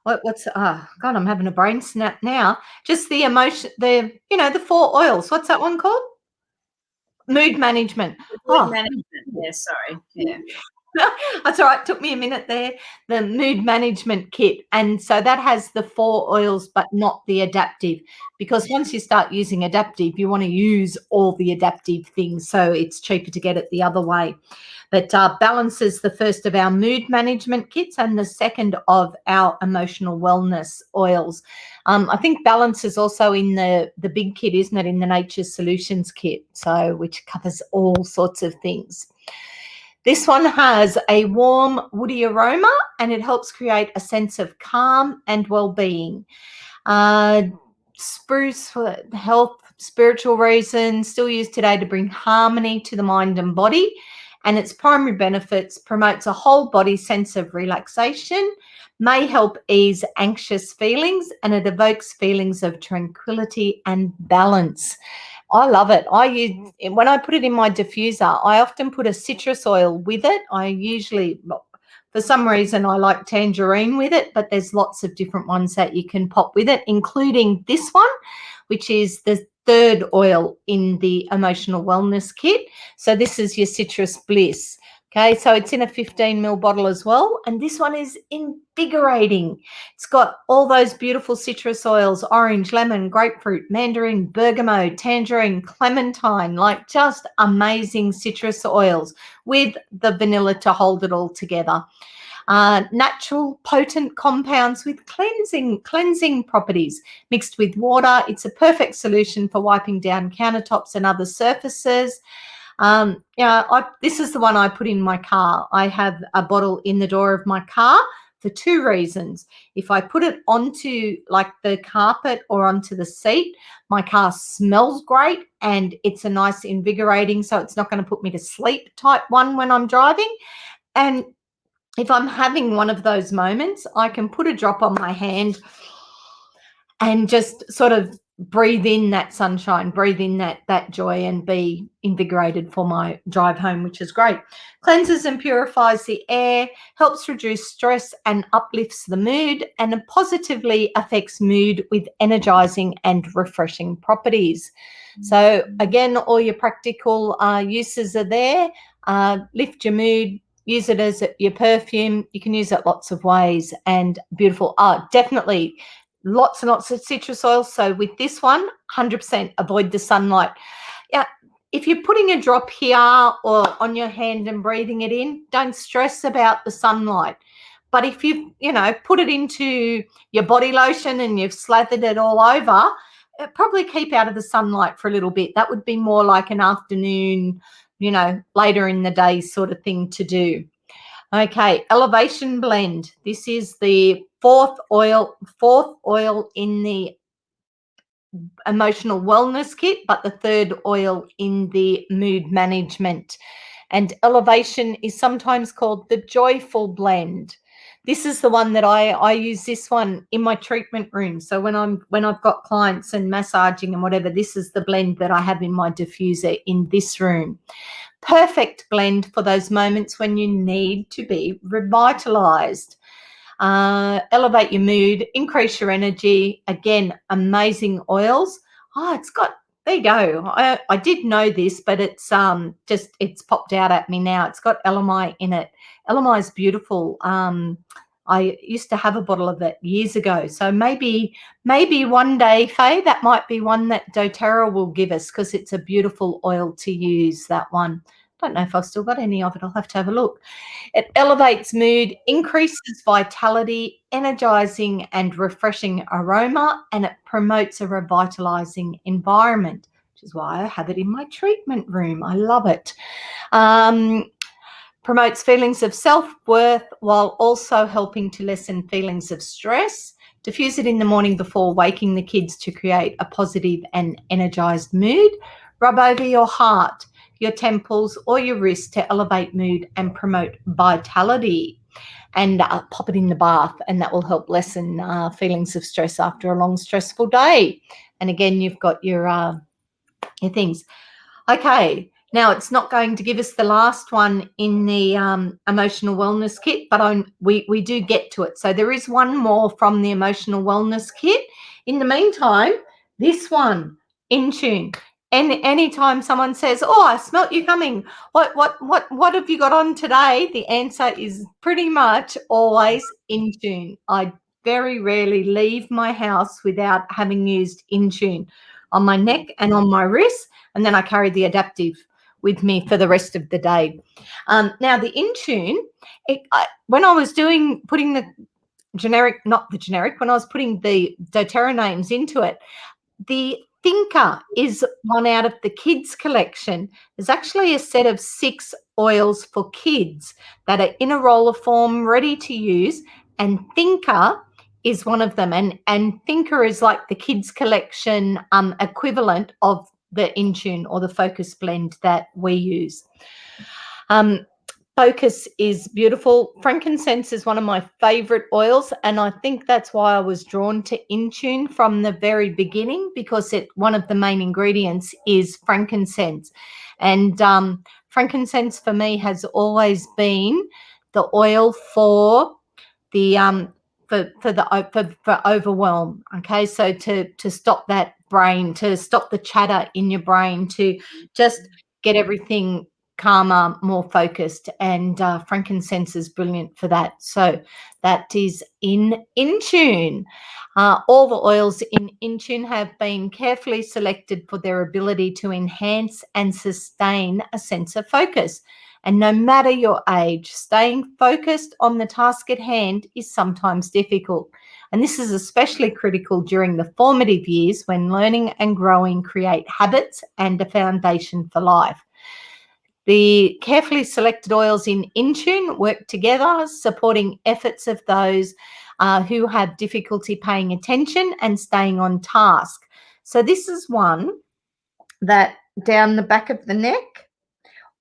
having a brain snap now. Just the emotion, the 4 oils. What's that one called? Mood management. Mood management. Yeah, sorry. Yeah. That's all right. It took me a minute there. The mood management kit. And so that has the 4 oils, but not the adaptive, because once you start using adaptive, you want to use all the adaptive things. So it's cheaper to get it the other way. But Balance is the first of our mood management kits and the second of our emotional wellness oils. I think Balance is also in the big kit, isn't it, in the Nature Solutions kit, so which covers all sorts of things. This one has a warm, woody aroma, and it helps create a sense of calm and well-being. Spruce for health, spiritual reasons, still used today to bring harmony to the mind and body. And its primary benefits: promotes a whole body sense of relaxation, may help ease anxious feelings, and it evokes feelings of tranquility and balance. I love it. When I put it in my diffuser, I often put a citrus oil with it. For some reason, I like tangerine with it, but there's lots of different ones that you can pop with it, including this one, which is the 3rd oil in the emotional wellness kit. So this is your Citrus Bliss. Okay, so it's in a 15 ml bottle as well. And this one is invigorating. It's got all those beautiful citrus oils: orange, lemon, grapefruit, mandarin, bergamot, tangerine, clementine, like just amazing citrus oils with the vanilla to hold it all together. Natural potent compounds with cleansing properties mixed with water. It's a perfect solution for wiping down countertops and other surfaces. This is the one I put in my car. I have a bottle in the door of my car for 2 reasons. If I put it onto like the carpet or onto the seat, my car smells great and it's a nice invigorating, so it's not going to put me to sleep type one when I'm driving. And if I'm having one of those moments, I can put a drop on my hand and just sort of breathe in that sunshine, breathe in that joy, and be invigorated for my drive home, which is great. Cleanses and purifies the air, helps reduce stress and uplifts the mood, and it positively affects mood with energizing and refreshing properties. So again, all your practical uses are there. Lift your mood, use it as your perfume. You can use it lots of ways, and beautiful. Definitely lots and lots of citrus oils. So with this one, 100% avoid the sunlight. Yeah, if you're putting a drop here or on your hand and breathing it in, don't stress about the sunlight. But if you put it into your body lotion and you've slathered it all over, probably keep out of the sunlight for a little bit. That would be more like an afternoon, later in the day sort of thing to do. Okay, Elevation Blend. This is the fourth oil in the emotional wellness kit, but the third oil in the mood management. And Elevation is sometimes called the joyful blend. This is the one that I use this one in my treatment room. So when I've got clients and massaging and whatever, this is the blend that I have in my diffuser in this room. Perfect blend for those moments when you need to be revitalized. Elevate your mood, increase your energy. Again, amazing oils. There you go. I did know this, but it's popped out at me now. It's got Elamai in it. Elamai is beautiful. I used to have a bottle of it years ago. So maybe one day, Faye, that might be one that doTERRA will give us, because it's a beautiful oil to use, that one. Don't know if I've still got any of it. I'll have to have a look. It elevates mood, increases vitality, energizing and refreshing aroma, and it promotes a revitalizing environment, which is why I have it in my treatment room. I love it. Promotes feelings of self-worth while also helping to lessen feelings of stress. Diffuse it in the morning before waking the kids to create a positive and energized mood. Rub over your heart, your temples or your wrist to elevate mood and promote vitality. And pop it in the bath, and that will help lessen feelings of stress after a long, stressful day. And again, you've got your things. Okay, now it's not going to give us the last one in the emotional wellness kit, but we do get to it. So there is one more from the emotional wellness kit. In the meantime, this one, In Tune. And anytime someone says, "Oh, I smelt you coming. What have you got on today?" The answer is pretty much always In Tune. I very rarely leave my house without having used In Tune on my neck and on my wrist, and then I carry the adaptive with me for the rest of the day. Now the In Tune, when I was putting the generic, not the generic, when I was putting the doTERRA names into it, the Thinker is one out of the kids collection. There's actually a set of 6 oils for kids that are in a roller form, ready to use, and Thinker is one of them. And Thinker is like the kids collection equivalent of the In Tune or the Focus blend that we use. Focus is beautiful. Frankincense is one of my favorite oils, and I think that's why I was drawn to In Tune from the very beginning, because one of the main ingredients is frankincense. And frankincense for me has always been the oil for the for overwhelm. Okay, so to stop that brain, to stop the chatter in your brain, to just get everything calmer, more focused, and frankincense is brilliant for that. So that is in Tune. All the oils in Tune have been carefully selected for their ability to enhance and sustain a sense of focus. And no matter your age, staying focused on the task at hand is sometimes difficult. And this is especially critical during the formative years, when learning and growing create habits and a foundation for life. The carefully selected oils in Tune work together, supporting efforts of those who have difficulty paying attention and staying on task. So this is one that down the back of the neck,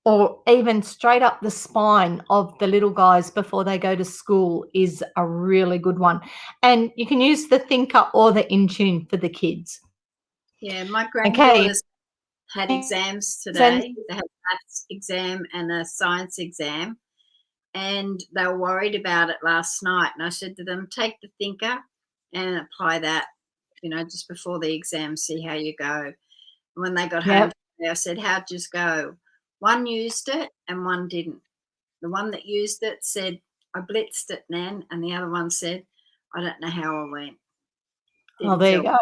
or even straight up the spine of the little guys before they go to school, is a really good one. And you can use the Thinker or the In Tune for the kids. Yeah, my granddaughters had exams today. They had a maths exam and a science exam, and they were worried about it last night. And I said to them, take the Thinker and apply that, just before the exam, see how you go. And when they got home, I said, how'd you go? One used it and one didn't. The one that used it said, I blitzed it, Nan, and the other one said, I don't know how I went. Oh, there you go.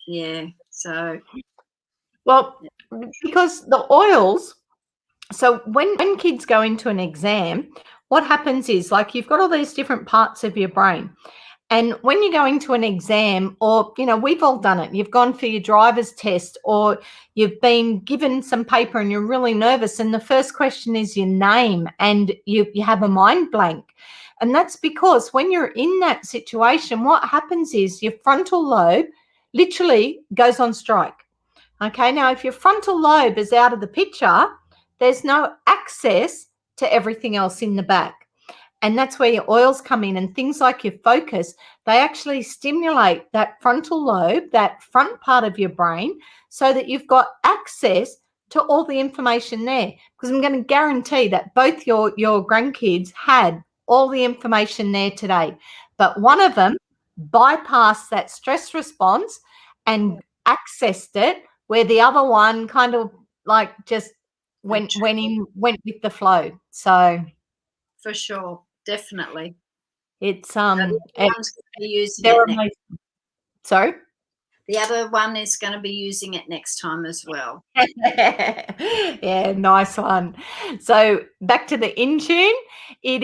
Yeah, so. Well, because the oils, so when kids go into an exam, what happens is, like, you've got all these different parts of your brain. And when you go into an exam, or, we've all done it, you've gone for your driver's test, or you've been given some paper and you're really nervous, and the first question is your name, and you have a mind blank. And that's because when you're in that situation, what happens is your frontal lobe literally goes on strike. Okay, now if your frontal lobe is out of the picture, there's no access to everything else in the back. And that's where your oils come in, and things like your focus, they actually stimulate that frontal lobe, that front part of your brain, so that you've got access to all the information there. Because I'm going to guarantee that both your grandkids had all the information there today, but one of them bypassed that stress response and accessed it, where the other one kind of like just went with the flow. So for sure, definitely. It's One's going to be using it next. Sorry? The other one is going to be using it next time as well. Yeah, nice one. So back to the Intune. It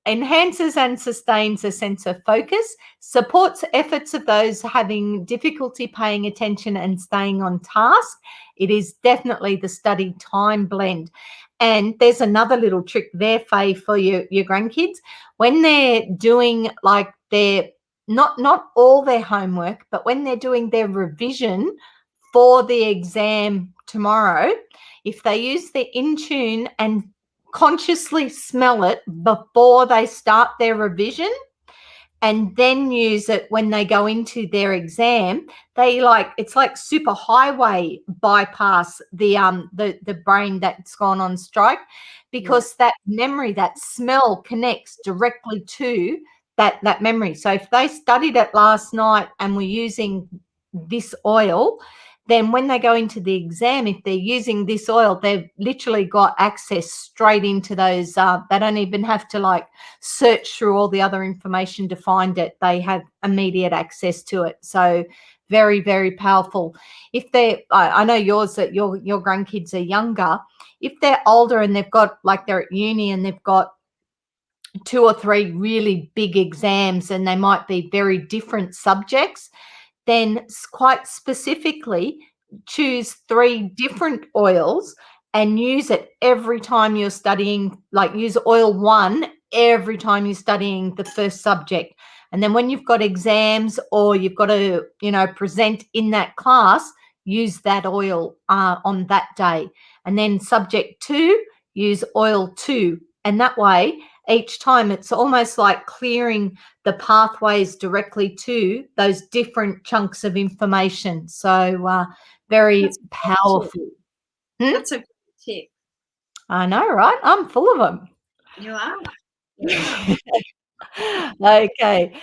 enhances and sustains a sense of focus, supports efforts of those having difficulty paying attention and staying on task. It is definitely the study time blend. And there's another little trick there, Faye, for your grandkids. When they're doing like their not all their homework, but when they're doing their revision for the exam tomorrow, if they use the Intune and consciously smell it before they start their revision, and then use it when they go into their exam, it's like super highway bypass the brain that's gone on strike, because that memory, that smell connects directly to that memory. So if they studied it last night and were using this oil, then when they go into the exam, if they're using this oil, they've literally got access straight into those. They don't even have to like search through all the other information to find it. They have immediate access to it. So very, very powerful. If they're, I know yours, that your grandkids are younger. If they're older and they've got, like, they're at uni and they've got 2 or 3 really big exams and they might be very different subjects, then quite specifically choose 3 different oils and use it every time you're studying. Like, use oil 1 every time you're studying the first subject. And then when you've got exams or you've got to, present in that class, use that oil on that day. And then subject 2, use oil 2. And that way, each time it's almost like clearing the pathways directly to those different chunks of information. So very powerful. That's a good tip. I know, right? I'm full of them. You are. Okay.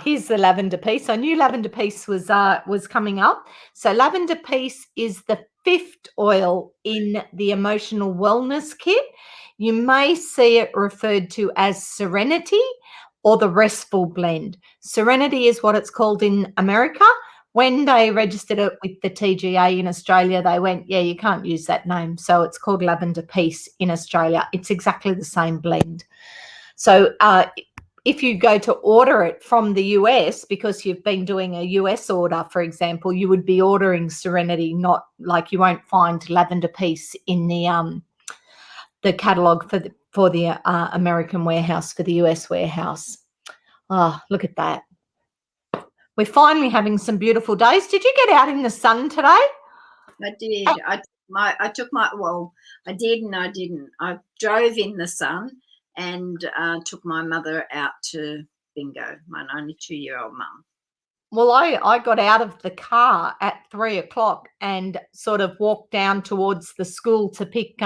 Here's the Lavender Peace. I knew Lavender Peace was coming up. So Lavender Peace is the 5th oil in the Emotional Wellness Kit. You may see it referred to as Serenity or the Restful Blend. Serenity is what it's called in America. When they registered it with the TGA in Australia, they went, yeah, you can't use that name. So it's called Lavender Peace in Australia. It's exactly the same blend. So if you go to order it from the US, because you've been doing a US order, for example, you would be ordering Serenity, not like, you won't find Lavender Peace in the catalogue for the American warehouse, for the US warehouse. Oh, look at that. We're finally having some beautiful days. Did you get out in the sun today? I did. I did and I didn't. I drove in the sun and took my mother out to bingo, my 92-year-old mum. Well, I got out of the car at 3 o'clock and sort of walked down towards the school to pick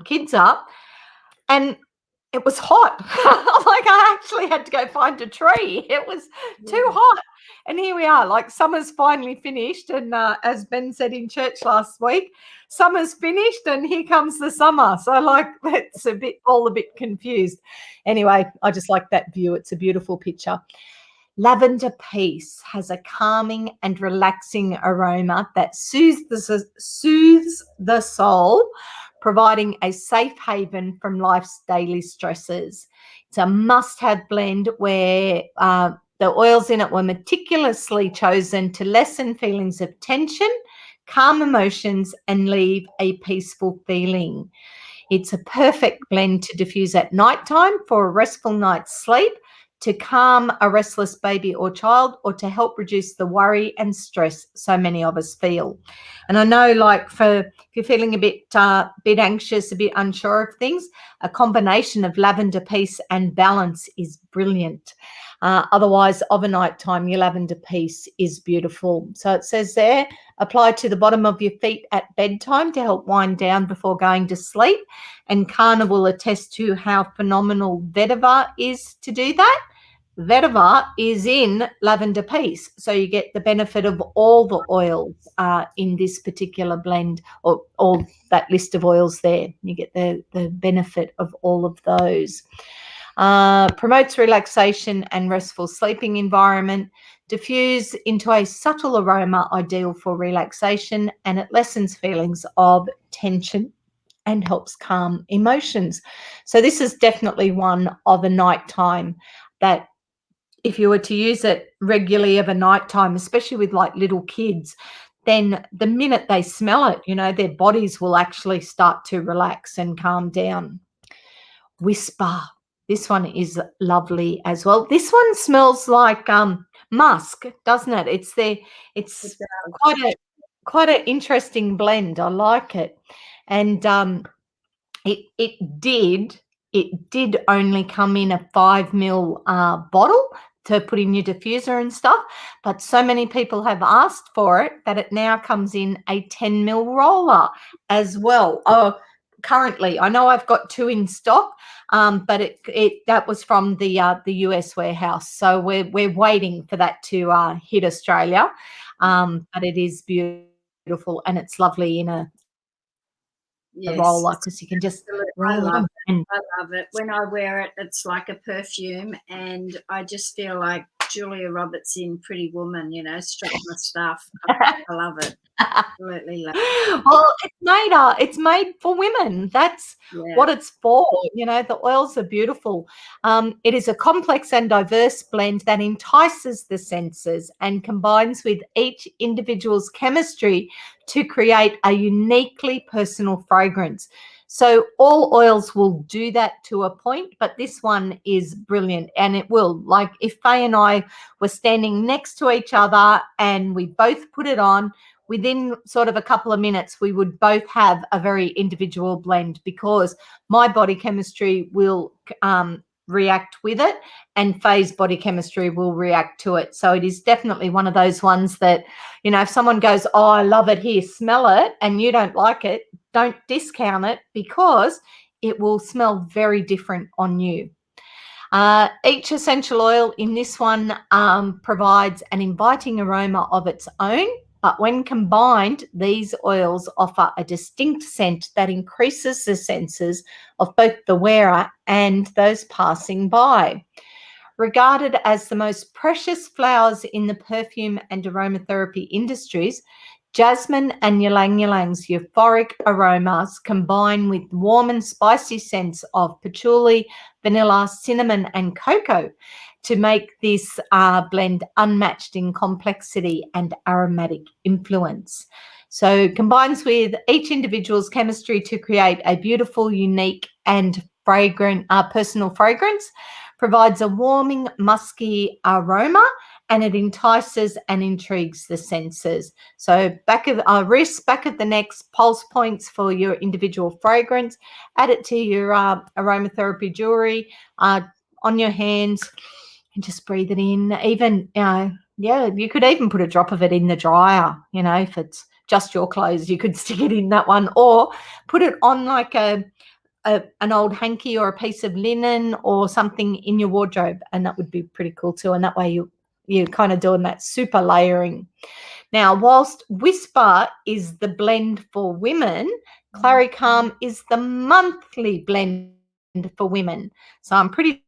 kids up, and it was hot. Like I actually had to go find a tree. It was too hot. And here we are, like summer's finally finished. And as Ben said in church last week, summer's finished and here comes the summer. So like that's all a bit confused. Anyway, I just like that view. It's a beautiful picture. Lavender Peace has a calming and relaxing aroma that soothes the soul, providing a safe haven from life's daily stresses. It's a must-have blend where the oils in it were meticulously chosen to lessen feelings of tension, calm emotions, and leave a peaceful feeling. It's a perfect blend to diffuse at nighttime for a restful night's sleep, to calm a restless baby or child, or to help reduce the worry and stress so many of us feel. And I know, like, if you're feeling a bit anxious, a bit unsure of things, a combination of lavender peace and balance is brilliant. Otherwise, of a night time, your lavender peace is beautiful. So it says there, apply to the bottom of your feet at bedtime to help wind down before going to sleep. And Kana will attest to how phenomenal vetiver is to do that. Vetiver is in lavender peace, so you get the benefit of all the oils in this particular blend, or all that list of oils there. You get the benefit of all of those. Promotes relaxation and restful sleeping environment. Diffuse into a subtle aroma ideal for relaxation, and it lessens feelings of tension and helps calm emotions. So this is definitely one of a nighttime that, if you were to use it regularly of a nighttime, especially with like little kids, then the minute they smell it, you know, their bodies will actually start to relax and calm down. Whisper. This one is lovely as well. This one smells like musk, doesn't it? It's quite an interesting blend. I like it. And it did only come in a 5 ml bottle to put in your diffuser and stuff, but so many people have asked for it that it now comes in a 10 ml roller as well. Currently, I know I've got 2 in stock, but that was from the US warehouse, so we're waiting for that to hit Australia. But it is beautiful and it's lovely in a roller, because you can just I love it. When I wear it, it's like a perfume, and I just feel like Julia Roberts in Pretty Woman, you know, strut my stuff. I love it. Absolutely love it. Well, it's made for women. That's what it's for. You know, the oils are beautiful. It is a complex and diverse blend that entices the senses and combines with each individual's chemistry to create a uniquely personal fragrance. So all oils will do that to a point, but this one is brilliant, and it will. Like if Faye and I were standing next to each other and we both put it on, within sort of a couple of minutes, we would both have a very individual blend, because my body chemistry will react with it and Faye's body chemistry will react to it. So it is definitely one of those ones that, you know, if someone goes, oh, I love it, here, smell it, and you don't like it, don't discount it, because it will smell very different on you. Each essential oil in this one provides an inviting aroma of its own, but when combined, these oils offer a distinct scent that increases the senses of both the wearer and those passing by. Regarded as the most precious flowers in the perfume and aromatherapy industries, jasmine and ylang-ylang's euphoric aromas combine with warm and spicy scents of patchouli, vanilla, cinnamon, and cocoa to make this blend unmatched in complexity and aromatic influence. So combines with each individual's chemistry to create a beautiful, unique, and fragrant personal fragrance, provides a warming, musky aroma, and it entices and intrigues the senses. So back of our wrists, back of the necks, pulse points for your individual fragrance. Add it to your aromatherapy jewelry, on your hands, and just breathe it in. Even, you could even put a drop of it in the dryer, you know, if it's just your clothes, you could stick it in that one, or put it on like a an old hanky or a piece of linen or something in your wardrobe, and that would be pretty cool too. And that way you're kind of doing that super layering. Now, whilst Whisper is the blend for women, Clary Calm is the monthly blend for women. So I'm pretty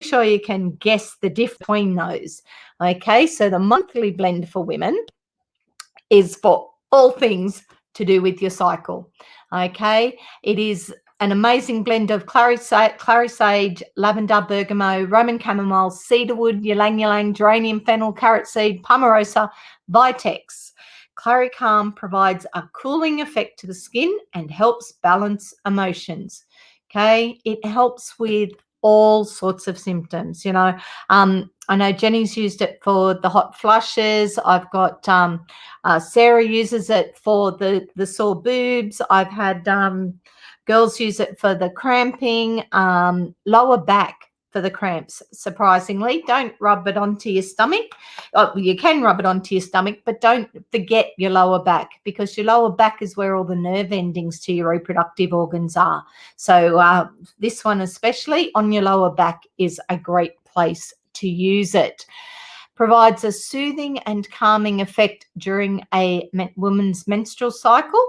sure you can guess the difference between those. Okay, so the monthly blend for women is for all things to do with your cycle. Okay, it is an amazing blend of clary sage, lavender, bergamot, Roman chamomile, cedarwood, ylang ylang, geranium, fennel, carrot seed, palmarosa, vitex. Clary Calm provides a cooling effect to the skin and helps balance emotions. Okay, it helps with all sorts of symptoms. I know Jenny's used it for the hot flushes. I've got Sarah uses it for the sore boobs. I've had girls use it for the cramping, lower back for the cramps, surprisingly. Don't rub it onto your stomach. Oh, you can rub it onto your stomach, but don't forget your lower back, because your lower back is where all the nerve endings to your reproductive organs are. So this one especially on your lower back is a great place to use it. Provides a soothing and calming effect during a woman's menstrual cycle.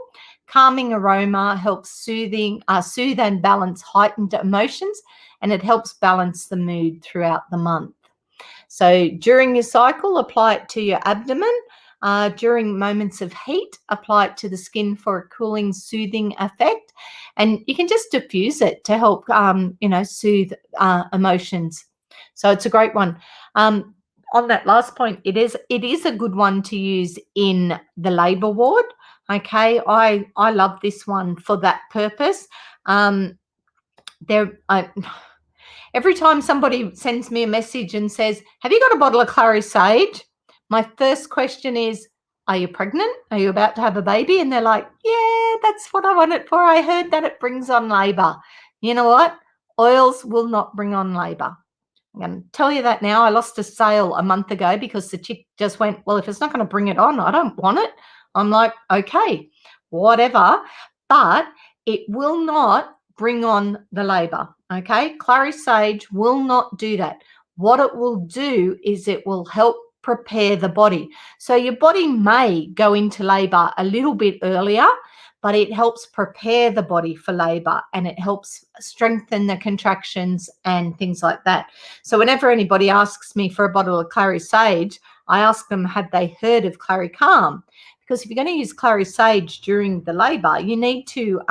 Calming aroma helps soothe and balance heightened emotions, and it helps balance the mood throughout the month. So during your cycle, apply it to your abdomen. During moments of heat, apply it to the skin for a cooling, soothing effect. And you can just diffuse it to help, soothe emotions. So it's a great one. On that last point, it is a good one to use in the labour ward. Okay, I love this one for that purpose. Every time somebody sends me a message and says, "Have you got a bottle of clary sage?" my first question is, "Are you pregnant? Are you about to have a baby?" And they're like, "Yeah, that's what I want it for. I heard that it brings on labour." You know what? Oils will not bring on labour. I'm going to tell you that now. I lost a sale a month ago because the chick just went, "Well, if it's not going to bring it on, I don't want it." I'm like, okay, whatever. But it will not bring on the labour, okay? Clary sage will not do that. What it will do is it will help prepare the body. So your body may go into labour a little bit earlier, but it helps prepare the body for labour, and it helps strengthen the contractions and things like that. So whenever anybody asks me for a bottle of clary sage, I ask them, have they heard of Clary Calm? Because if you're going to use clary sage during the labour, you need to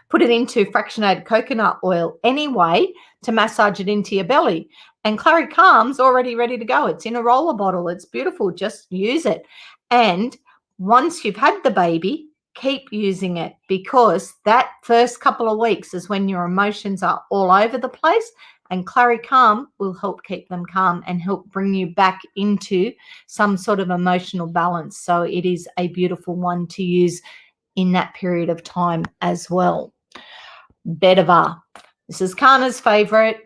put it into fractionated coconut oil anyway to massage it into your belly. And Clary Calm's already ready to go. It's in a roller bottle. It's beautiful. Just use it. And once you've had the baby, keep using it, because that first couple of weeks is when your emotions are all over the place, and Clary Calm will help keep them calm and help bring you back into some sort of emotional balance. So it is a beautiful one to use in that period of time as well. Vetiver. This is Kana's favorite.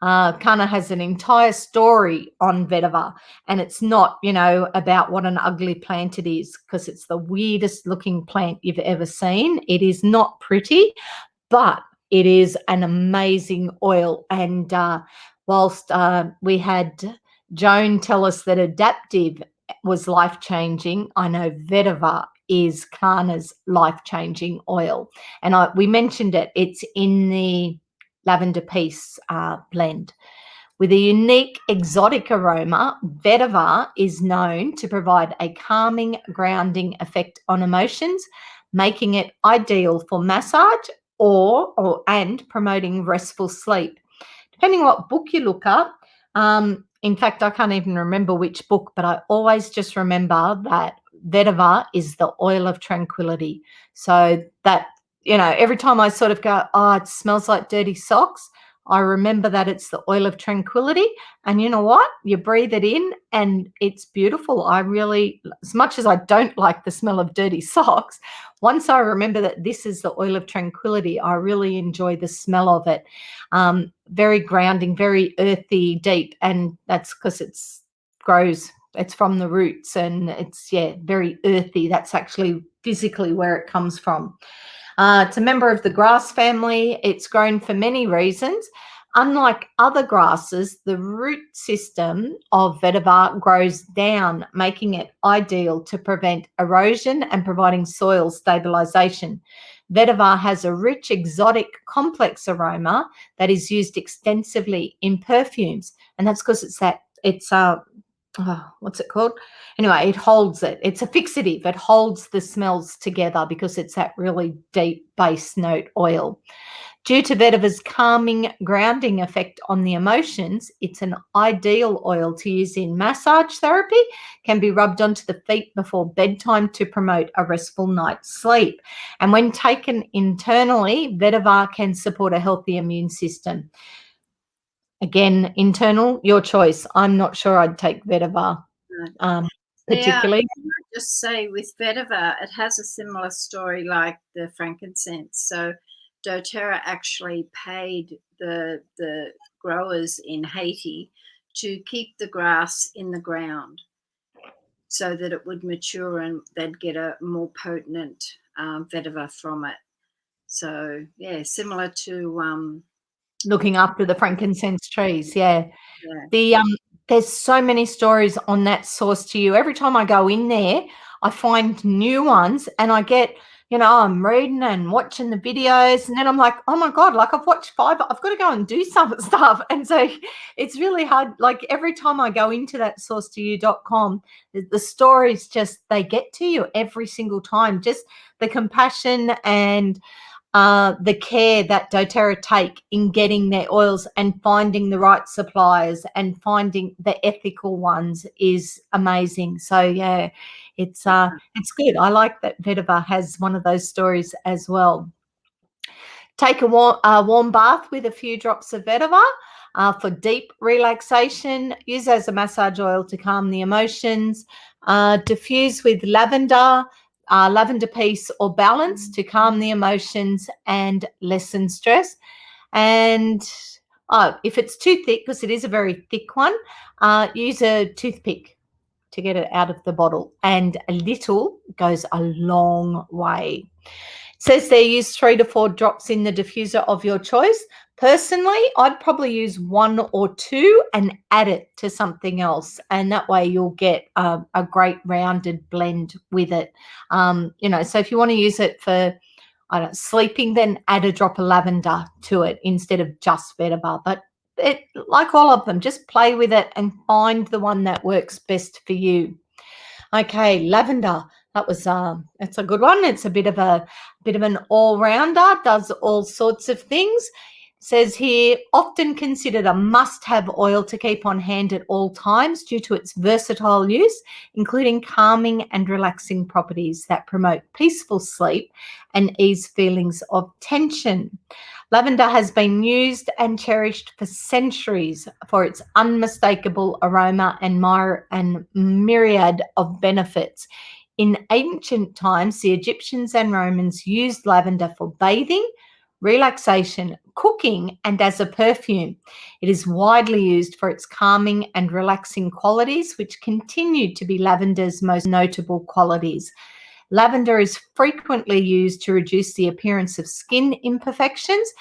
Kana has an entire story on vetiver, and it's not, about what an ugly plant it is, because it's the weirdest looking plant you've ever seen. It is not pretty, but it is an amazing oil. And whilst we had Joan tell us that adaptive was life-changing, I know vetiver is Kana's life-changing oil. And we mentioned it. It's in the Lavender Peace blend. With a unique exotic aroma, vetiver is known to provide a calming, grounding effect on emotions, making it ideal for massage and promoting restful sleep. Depending what book you look up, in fact, I can't even remember which book, but I always just remember that vetiver is the oil of tranquility. So that, every time I sort of go, "Oh, it smells like dirty socks," I remember that it's the oil of tranquility. And you know what? You breathe it in and it's beautiful. I really, as much as I don't like the smell of dirty socks, once I remember that this is the oil of tranquility, I really enjoy the smell of it. Very grounding, very earthy, deep. And that's because it's from the roots, and it's, very earthy. That's actually physically where it comes from. It's a member of the grass family. It's grown for many reasons. Unlike other grasses, the root system of vetiver grows down, making it ideal to prevent erosion and providing soil stabilisation. Vetiver has a rich, exotic, complex aroma that is used extensively in perfumes, and that's because what's it called? Anyway, it holds it. It's a fixative. It holds the smells together because it's that really deep base note oil. Due to vetiver's calming, grounding effect on the emotions, it's an ideal oil to use in massage therapy, can be rubbed onto the feet before bedtime to promote a restful night's sleep. And when taken internally, vetiver can support a healthy immune system. Again, internal, your choice. I'm not sure I'd take vetiver particularly. I might just say with vetiver, it has a similar story like the frankincense. So doTERRA actually paid the growers in Haiti to keep the grass in the ground so that it would mature and they'd get a more potent vetiver from it. So, yeah, similar to looking after the frankincense trees, yeah. There's so many stories on that source to you. Every time I go in there, I find new ones, and I get, I'm reading and watching the videos, and then I'm like, oh my God, like I've watched 5, I've got to go and do some stuff. And so it's really hard. Like every time I go into that sourcetoyou.com, the stories just, they get to you every single time. Just the compassion and the care that doTERRA take in getting their oils and finding the right suppliers and finding the ethical ones is amazing. So yeah, it's good. I like that vetiver has one of those stories as well. Take a warm bath with a few drops of vetiver for deep relaxation. Use as a massage oil to calm the emotions. Diffuse with lavender, Lavender Peace or Balance to calm the emotions and lessen stress. And if it's too thick, because it is a very thick one, use a toothpick to get it out of the bottle. And a little goes a long way. It says they use 3 to 4 drops in the diffuser of your choice. Personally, I'd probably use 1 or 2 and add it to something else, and that way you'll get a great rounded blend with it. So if you want to use it for sleeping, then add a drop of lavender to it instead of just vetiver. But like all of them, just play with it and find the one that works best for you. Okay, lavender. It's a good one. It's a bit of an all-rounder, does all sorts of things. Says here, often considered a must-have oil to keep on hand at all times due to its versatile use, including calming and relaxing properties that promote peaceful sleep and ease feelings of tension. Lavender has been used and cherished for centuries for its unmistakable aroma and myriad of benefits. In ancient times, the Egyptians and Romans used lavender for bathing, relaxation, cooking, and as a perfume. It is widely used for its calming and relaxing qualities, which continue to be lavender's most notable qualities. Lavender is frequently used to reduce the appearance of skin imperfections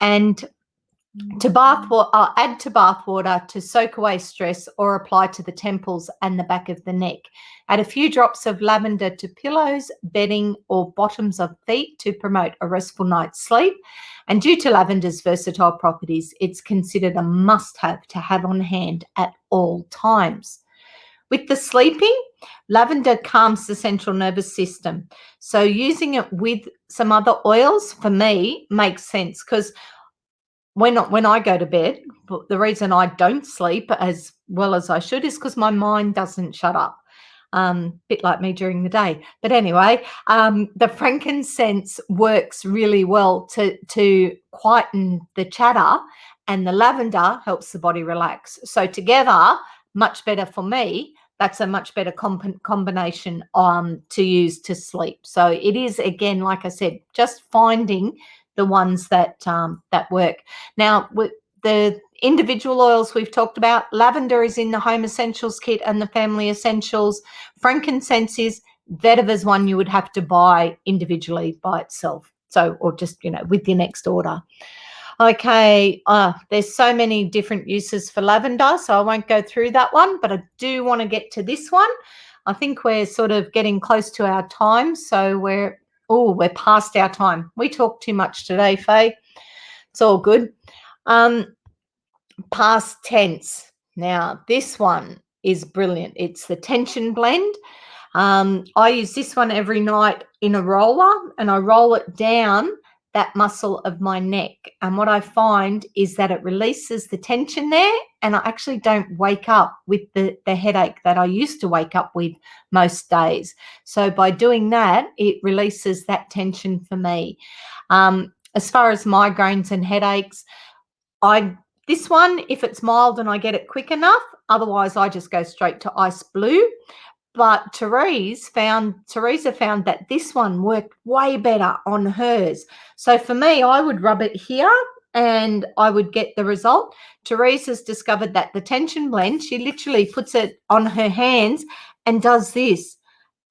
and add to bath water to soak away stress or apply to the temples and the back of the neck. Add a few drops of lavender to pillows, bedding, or bottoms of feet to promote a restful night's sleep. And due to lavender's versatile properties, it's considered a must-have to have on hand at all times. With the sleeping, lavender calms the central nervous system. So using it with some other oils, for me, makes sense, because when I go to bed, the reason I don't sleep as well as I should is because my mind doesn't shut up. Bit like me during the day. But anyway, the frankincense works really well to quieten the chatter, and the lavender helps the body relax. So together, much better for me. That's a much better combination to use to sleep. So it is, again, like I said, just finding the ones that work. Now, with the individual oils we've talked about, lavender is in the Home Essentials Kit and the Family Essentials. Frankincense is, vetiver's one you would have to buy individually by itself. So, or just, with your next order. Okay, there's so many different uses for lavender, so I won't go through that one, but I do want to get to this one. I think we're sort of getting close to our time, so we're past our time. We talk too much today, Faye. It's all good. Past tense. Now, this one is brilliant. It's the tension blend. I use this one every night in a roller, and I roll it down that muscle of my neck. And what I find is that it releases the tension there, and I actually don't wake up with the headache that I used to wake up with most days. So by doing that, it releases that tension for me. As far as migraines and headaches, this one, if it's mild and I get it quick enough, otherwise I just go straight to ice blue. But Teresa found that this one worked way better on hers. So for me, I would rub it here and I would get the result. Teresa's discovered that the tension blend, she literally puts it on her hands and does this.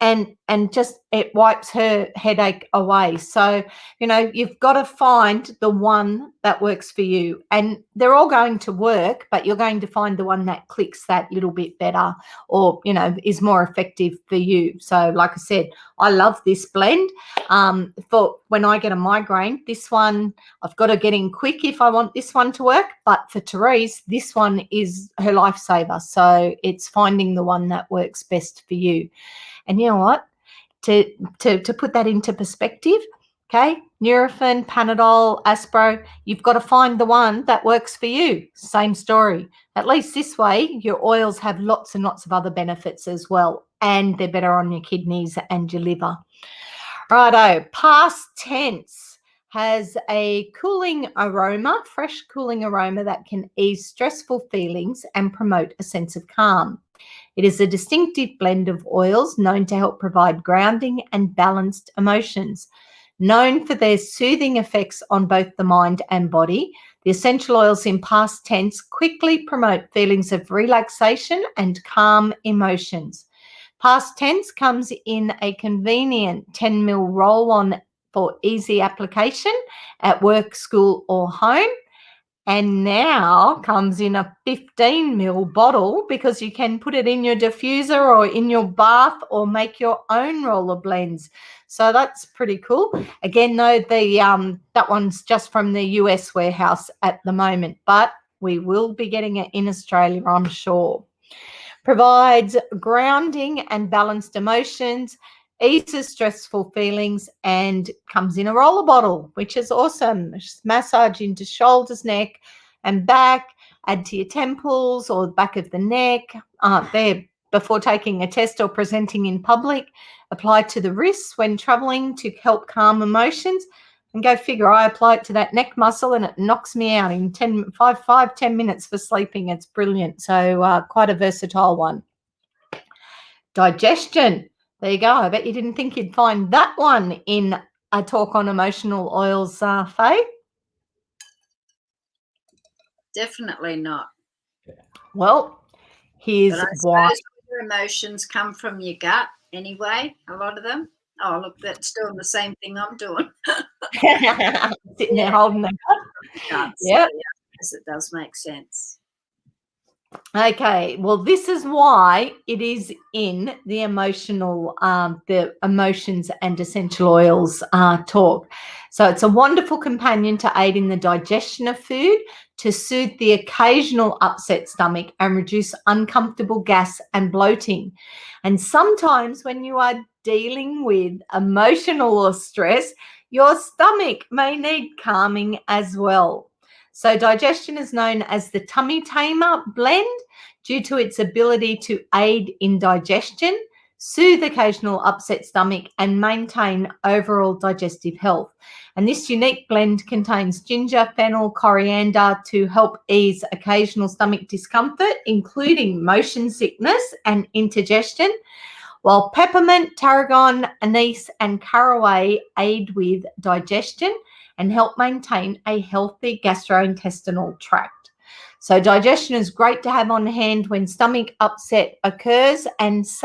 And just it wipes her headache away. So, you've got to find the one that works for you. And they're all going to work, but you're going to find the one that clicks that little bit better or, is more effective for you. So, like I said, I love this blend. For when I get a migraine, this one, I've got to get in quick if I want this one to work. But for Therese, this one is her lifesaver. So it's finding the one that works best for you. And you know what? To put that into perspective, okay, Nurofen, Panadol, Aspro, you've got to find the one that works for you. Same story. At least this way, your oils have lots and lots of other benefits as well, and they're better on your kidneys and your liver. Righto, past tense has a cooling aroma, fresh cooling aroma that can ease stressful feelings and promote a sense of calm. It is a distinctive blend of oils known to help provide grounding and balanced emotions. Known for their soothing effects on both the mind and body, the essential oils in past tense quickly promote feelings of relaxation and calm emotions. Past tense comes in a convenient 10 ml roll-on for easy application at work, school, or home. And now comes in a 15 ml bottle because you can put it in your diffuser or in your bath or make your own roller blends. So that's pretty cool. Again, though, that one's just from the US warehouse at the moment, but we will be getting it in Australia, I'm sure. Provides grounding and balanced emotions, eases stressful feelings, and comes in a roller bottle, which is awesome. Massage into shoulders, neck, and back. Add to your temples or the back of the neck. There before taking a test or presenting in public. Apply to the wrists when traveling to help calm emotions. And go figure, I apply it to that neck muscle and it knocks me out in 10 minutes for sleeping. It's brilliant. So quite a versatile one. Digestion. There you go. I bet you didn't think you'd find that one in a talk on emotional oils, Faye. Definitely not. Well, here's why. Your emotions come from your gut anyway, a lot of them. Oh, look, that's doing the same thing I'm doing. Sitting there holding them up. Yeah. Yes, it does make sense. Okay, well, this is why it is in the the emotions and essential oils talk. So it's a wonderful companion to aid in the digestion of food, to soothe the occasional upset stomach and reduce uncomfortable gas and bloating. And sometimes when you are dealing with emotional or stress, your stomach may need calming as well. So digestion is known as the tummy tamer blend due to its ability to aid in digestion, soothe occasional upset stomach, and maintain overall digestive health. And this unique blend contains ginger, fennel, coriander to help ease occasional stomach discomfort, including motion sickness and indigestion, while peppermint, tarragon, anise, and caraway aid with digestion and help maintain a healthy gastrointestinal tract. So digestion is great to have on hand when stomach upset occurs and is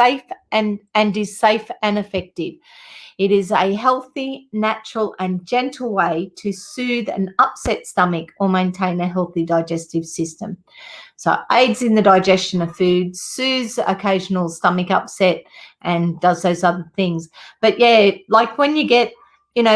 safe and effective. It is a healthy, natural, and gentle way to soothe an upset stomach or maintain a healthy digestive system. So aids in the digestion of food, soothes occasional stomach upset, and does those other things. But yeah, like when you get,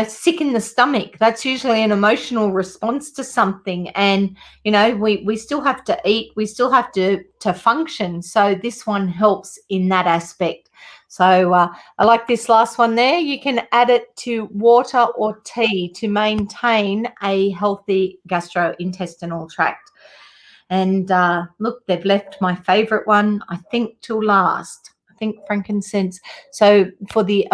sick in the stomach, that's usually an emotional response to something. And, we still have to eat, we still have to function. So this one helps in that aspect. So I like this last one there. You can add it to water or tea to maintain a healthy gastrointestinal tract. And look, they've left my favorite one, I think, till last. I think frankincense. So for the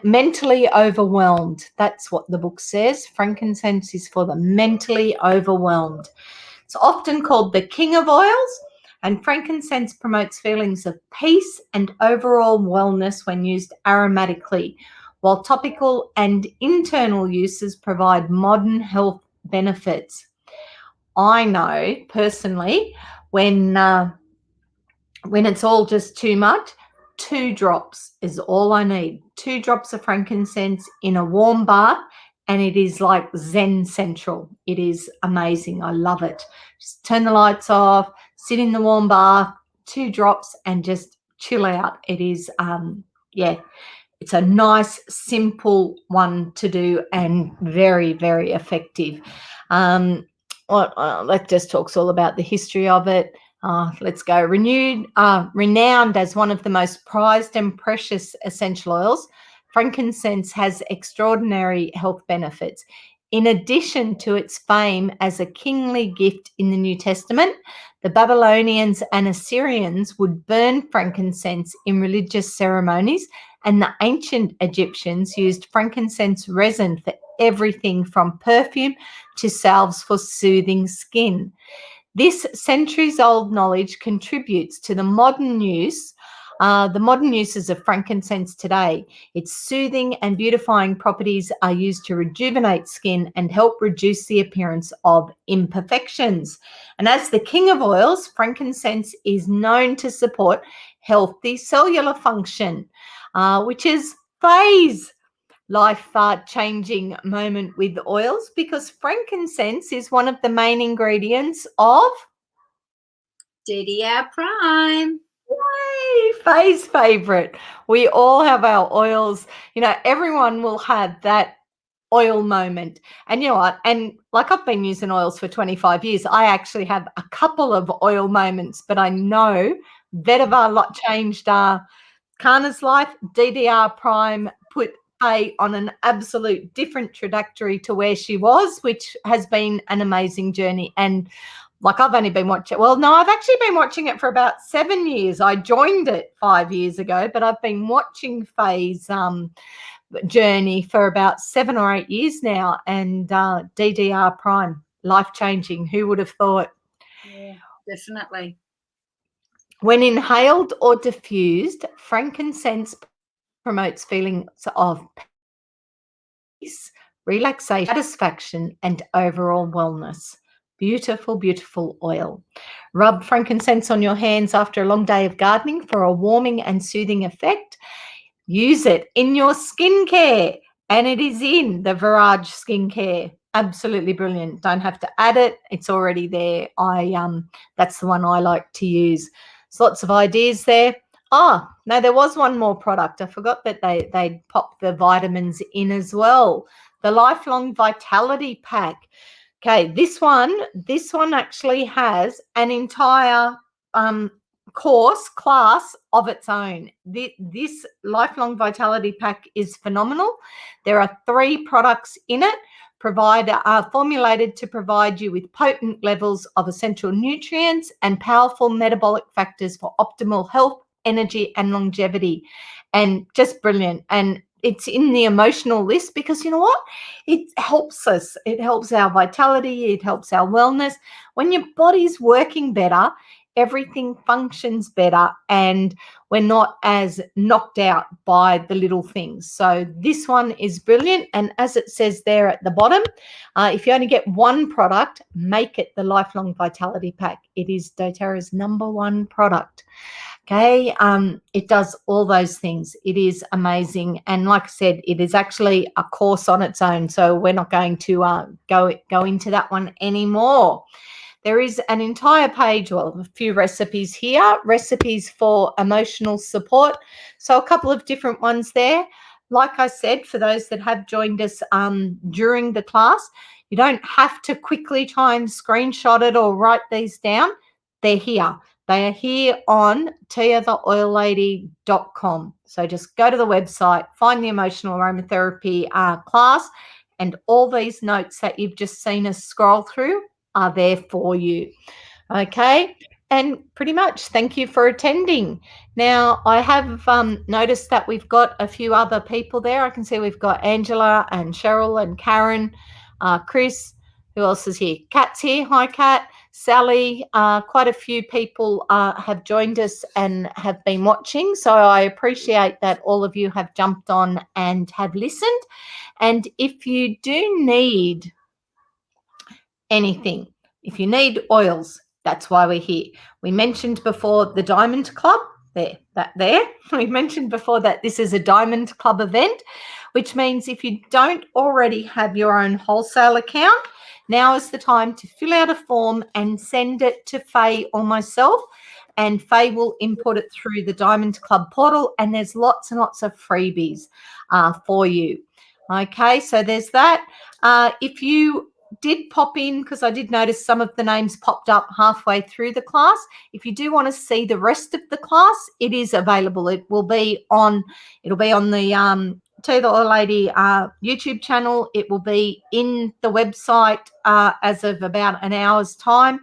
mentally overwhelmed, that's what the book says. Frankincense is for the mentally overwhelmed. It's often called the king of oils, and frankincense promotes feelings of peace and overall wellness when used aromatically, while topical and internal uses provide modern health benefits. I know personally when it's all just too much, 2 drops is all I need. 2 drops of frankincense in a warm bath, and it is like Zen Central. It is amazing. I love it. Just turn the lights off, sit in the warm bath, 2 drops, and just chill out. It is, it's a nice, simple one to do and very, very effective. That just talks all about the history of it. Let's go. Renowned as one of the most prized and precious essential oils, frankincense has extraordinary health benefits. In addition to its fame as a kingly gift in the New Testament, the Babylonians and Assyrians would burn frankincense in religious ceremonies, and the ancient Egyptians used frankincense resin for everything from perfume to salves for soothing skin. This centuries-old knowledge contributes to the modern uses of frankincense today. Its soothing and beautifying properties are used to rejuvenate skin and help reduce the appearance of imperfections. And as the king of oils, frankincense is known to support healthy cellular function, which is phase life-changing moment with oils, because frankincense is one of the main ingredients of DDR Prime. Yay, Faye's favorite. We all have our oils. Everyone will have that oil moment. And you know what? And like, I've been using oils for 25 years. I actually have a couple of oil moments, but I know Vetiver changed Kana's life. DDR Prime put Faye on an absolute different trajectory to where she was, which has been an amazing journey. And like, I've only been watching, I've actually been watching it for about 7 years. I joined it 5 years ago, but I've been watching Faye's journey for about 7 or 8 years now. And DDR Prime, life-changing. Who would have thought? Yeah, definitely. When inhaled or diffused, frankincense promotes feelings of peace, relaxation, satisfaction, and overall wellness. Beautiful, beautiful oil. Rub frankincense on your hands after a long day of gardening for a warming and soothing effect. Use it in your skincare, and it is in the Virage skincare. Absolutely brilliant. Don't have to add it. It's already there. That's the one I like to use. There's lots of ideas there. Oh, no, there was one more product. I forgot that they popped the vitamins in as well. The Lifelong Vitality Pack. Okay, this one actually has an entire class of its own. This Lifelong Vitality Pack is phenomenal. There are 3 products in it, formulated to provide you with potent levels of essential nutrients and powerful metabolic factors for optimal health, energy, and longevity. And just brilliant. And it's in the emotional list because, you know what? It helps us. It helps our vitality. It helps our wellness. When your body's working better, everything functions better and we're not as knocked out by the little things. So this one is brilliant. And as it says there at the bottom, if you only get one product, make it the Lifelong Vitality Pack. It is doTERRA's #1 product. Okay, it does all those things. It is amazing, and like I said, it is actually a course on its own. So we're not going to go into that one anymore. There is an entire page, well, a few recipes here, recipes for emotional support. So a couple of different ones there. Like I said, for those that have joined us during the class, you don't have to quickly try and screenshot it or write these down. They're here. They are here on tiatheoillady.com. So just go to the website, find the emotional aromatherapy class, and all these notes that you've just seen us scroll through are there for you. Okay. And pretty much thank you for attending. Now, I have noticed that we've got a few other people there. I can see we've got Angela and Cheryl and Karen, Chris. Who else is here? Kat's here. Hi, Kat. Sally. Quite a few people have joined us and have been watching. So I appreciate that all of you have jumped on and have listened. And if you do need anything, if you need oils, that's why we're here. We mentioned before the Diamond Club. There. We mentioned before that this is a Diamond Club event, which means if you don't already have your own wholesale account, now is the time to fill out a form and send it to Faye or myself, and Faye will input it through the Diamond Club portal, and there's lots and lots of freebies for you. Okay, so there's that. If you did pop in, because I did notice some of the names popped up halfway through the class. If you do want to see the rest of the class, it is available. It'll be on the Tiatheoillady YouTube channel. It will be in the website as of about an hour's time,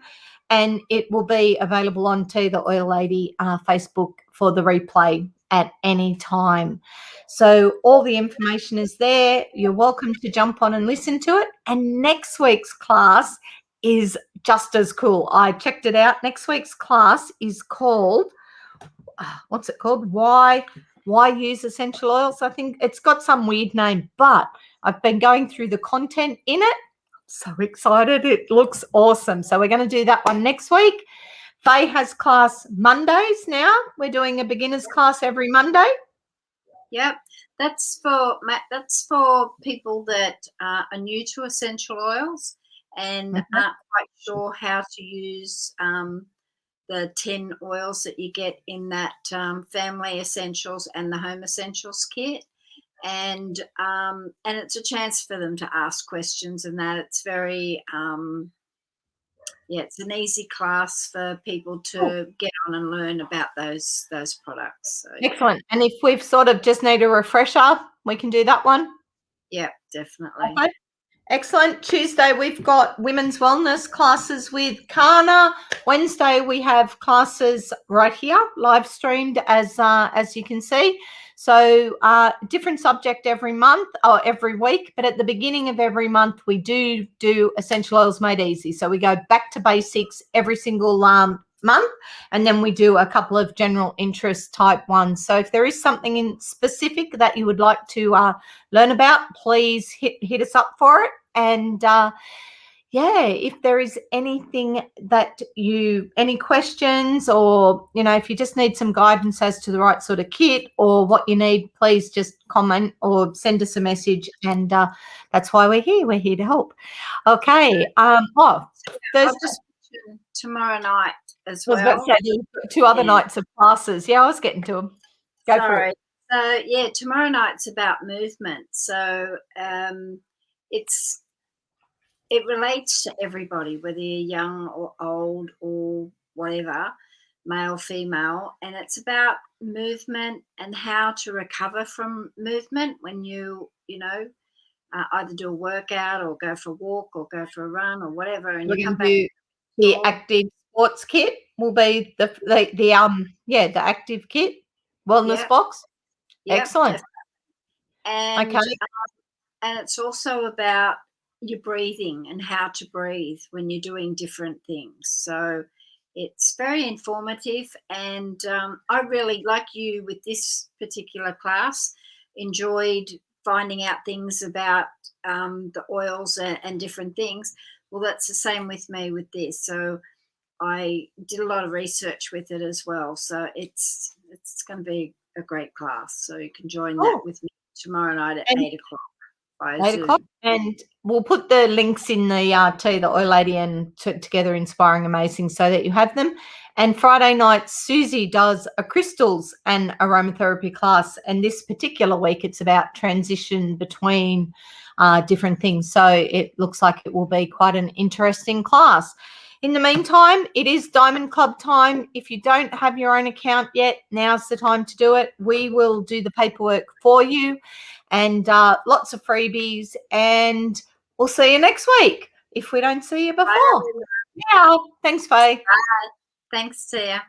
and it will be available on Tiatheoillady Facebook for the replay at any time. So all the information is there. You're welcome to jump on and listen to it. And next week's class is just as cool. I checked it out. Next week's class is called, what's it called? Why use essential oils? I think it's got some weird name, but I've been going through the content in it. So excited. It looks awesome. So we're going to do that one next week. Faye has class Mondays now. We're doing a beginner's class every Monday. Yep, that's for people that are new to essential oils and aren't quite sure how to use the 10 oils that you get in that family essentials and the home essentials kit. And it's a chance for them to ask questions, and that it's very it's an easy class for people to get on and learn about those products. So, excellent. And if we've sort of just need a refresher, we can do that one. Yeah, definitely. Okay. Excellent. Tuesday we've got women's wellness classes with Kana. Wednesday we have classes right here, live streamed as you can see. So different subject every month or every week, but at the beginning of every month we do essential oils made easy. So we go back to basics every single month, and then we do a couple of general interest type ones. So if there is something in specific that you would like to learn about, please hit us up for it. And if there is anything that any questions, or if you just need some guidance as to the right sort of kit or what you need, please just comment or send us a message, and that's why we're here. We're here to help. Okay. I'll just tomorrow night as well. I was about to say, 2 other nights of classes. Yeah, I was getting to them. Go for it. So tomorrow night's about movement. So it relates to everybody, whether you're young or old or whatever, male, female, and it's about movement and how to recover from movement when you either do a workout or go for a walk or go for a run or whatever, and you come back. The active sports kit will be the active kit wellness box. Yep, excellent. And and it's also about your breathing and how to breathe when you're doing different things. So It's very informative, and I really, like you with this particular class, enjoyed finding out things about the oils and different things. Well, that's the same with me with this. So I did a lot of research with it as well. So it's going to be a great class. So you can join that with me tomorrow night at 8 o'clock. 8 o'clock, and we'll put the links in the Tiatheoillady and Together Inspiring Amazing so that you have them. And Friday night, Susie does a crystals and aromatherapy class, and this particular week it's about transition between different things. So it looks like it will be quite an interesting class. In the meantime, it is Diamond Club time. If you don't have your own account yet, now's the time to do it. We will do the paperwork for you, and lots of freebies, and we'll see you next week if we don't see you before. Bye. Yeah, thanks, Faye. Bye. Thanks, Tia.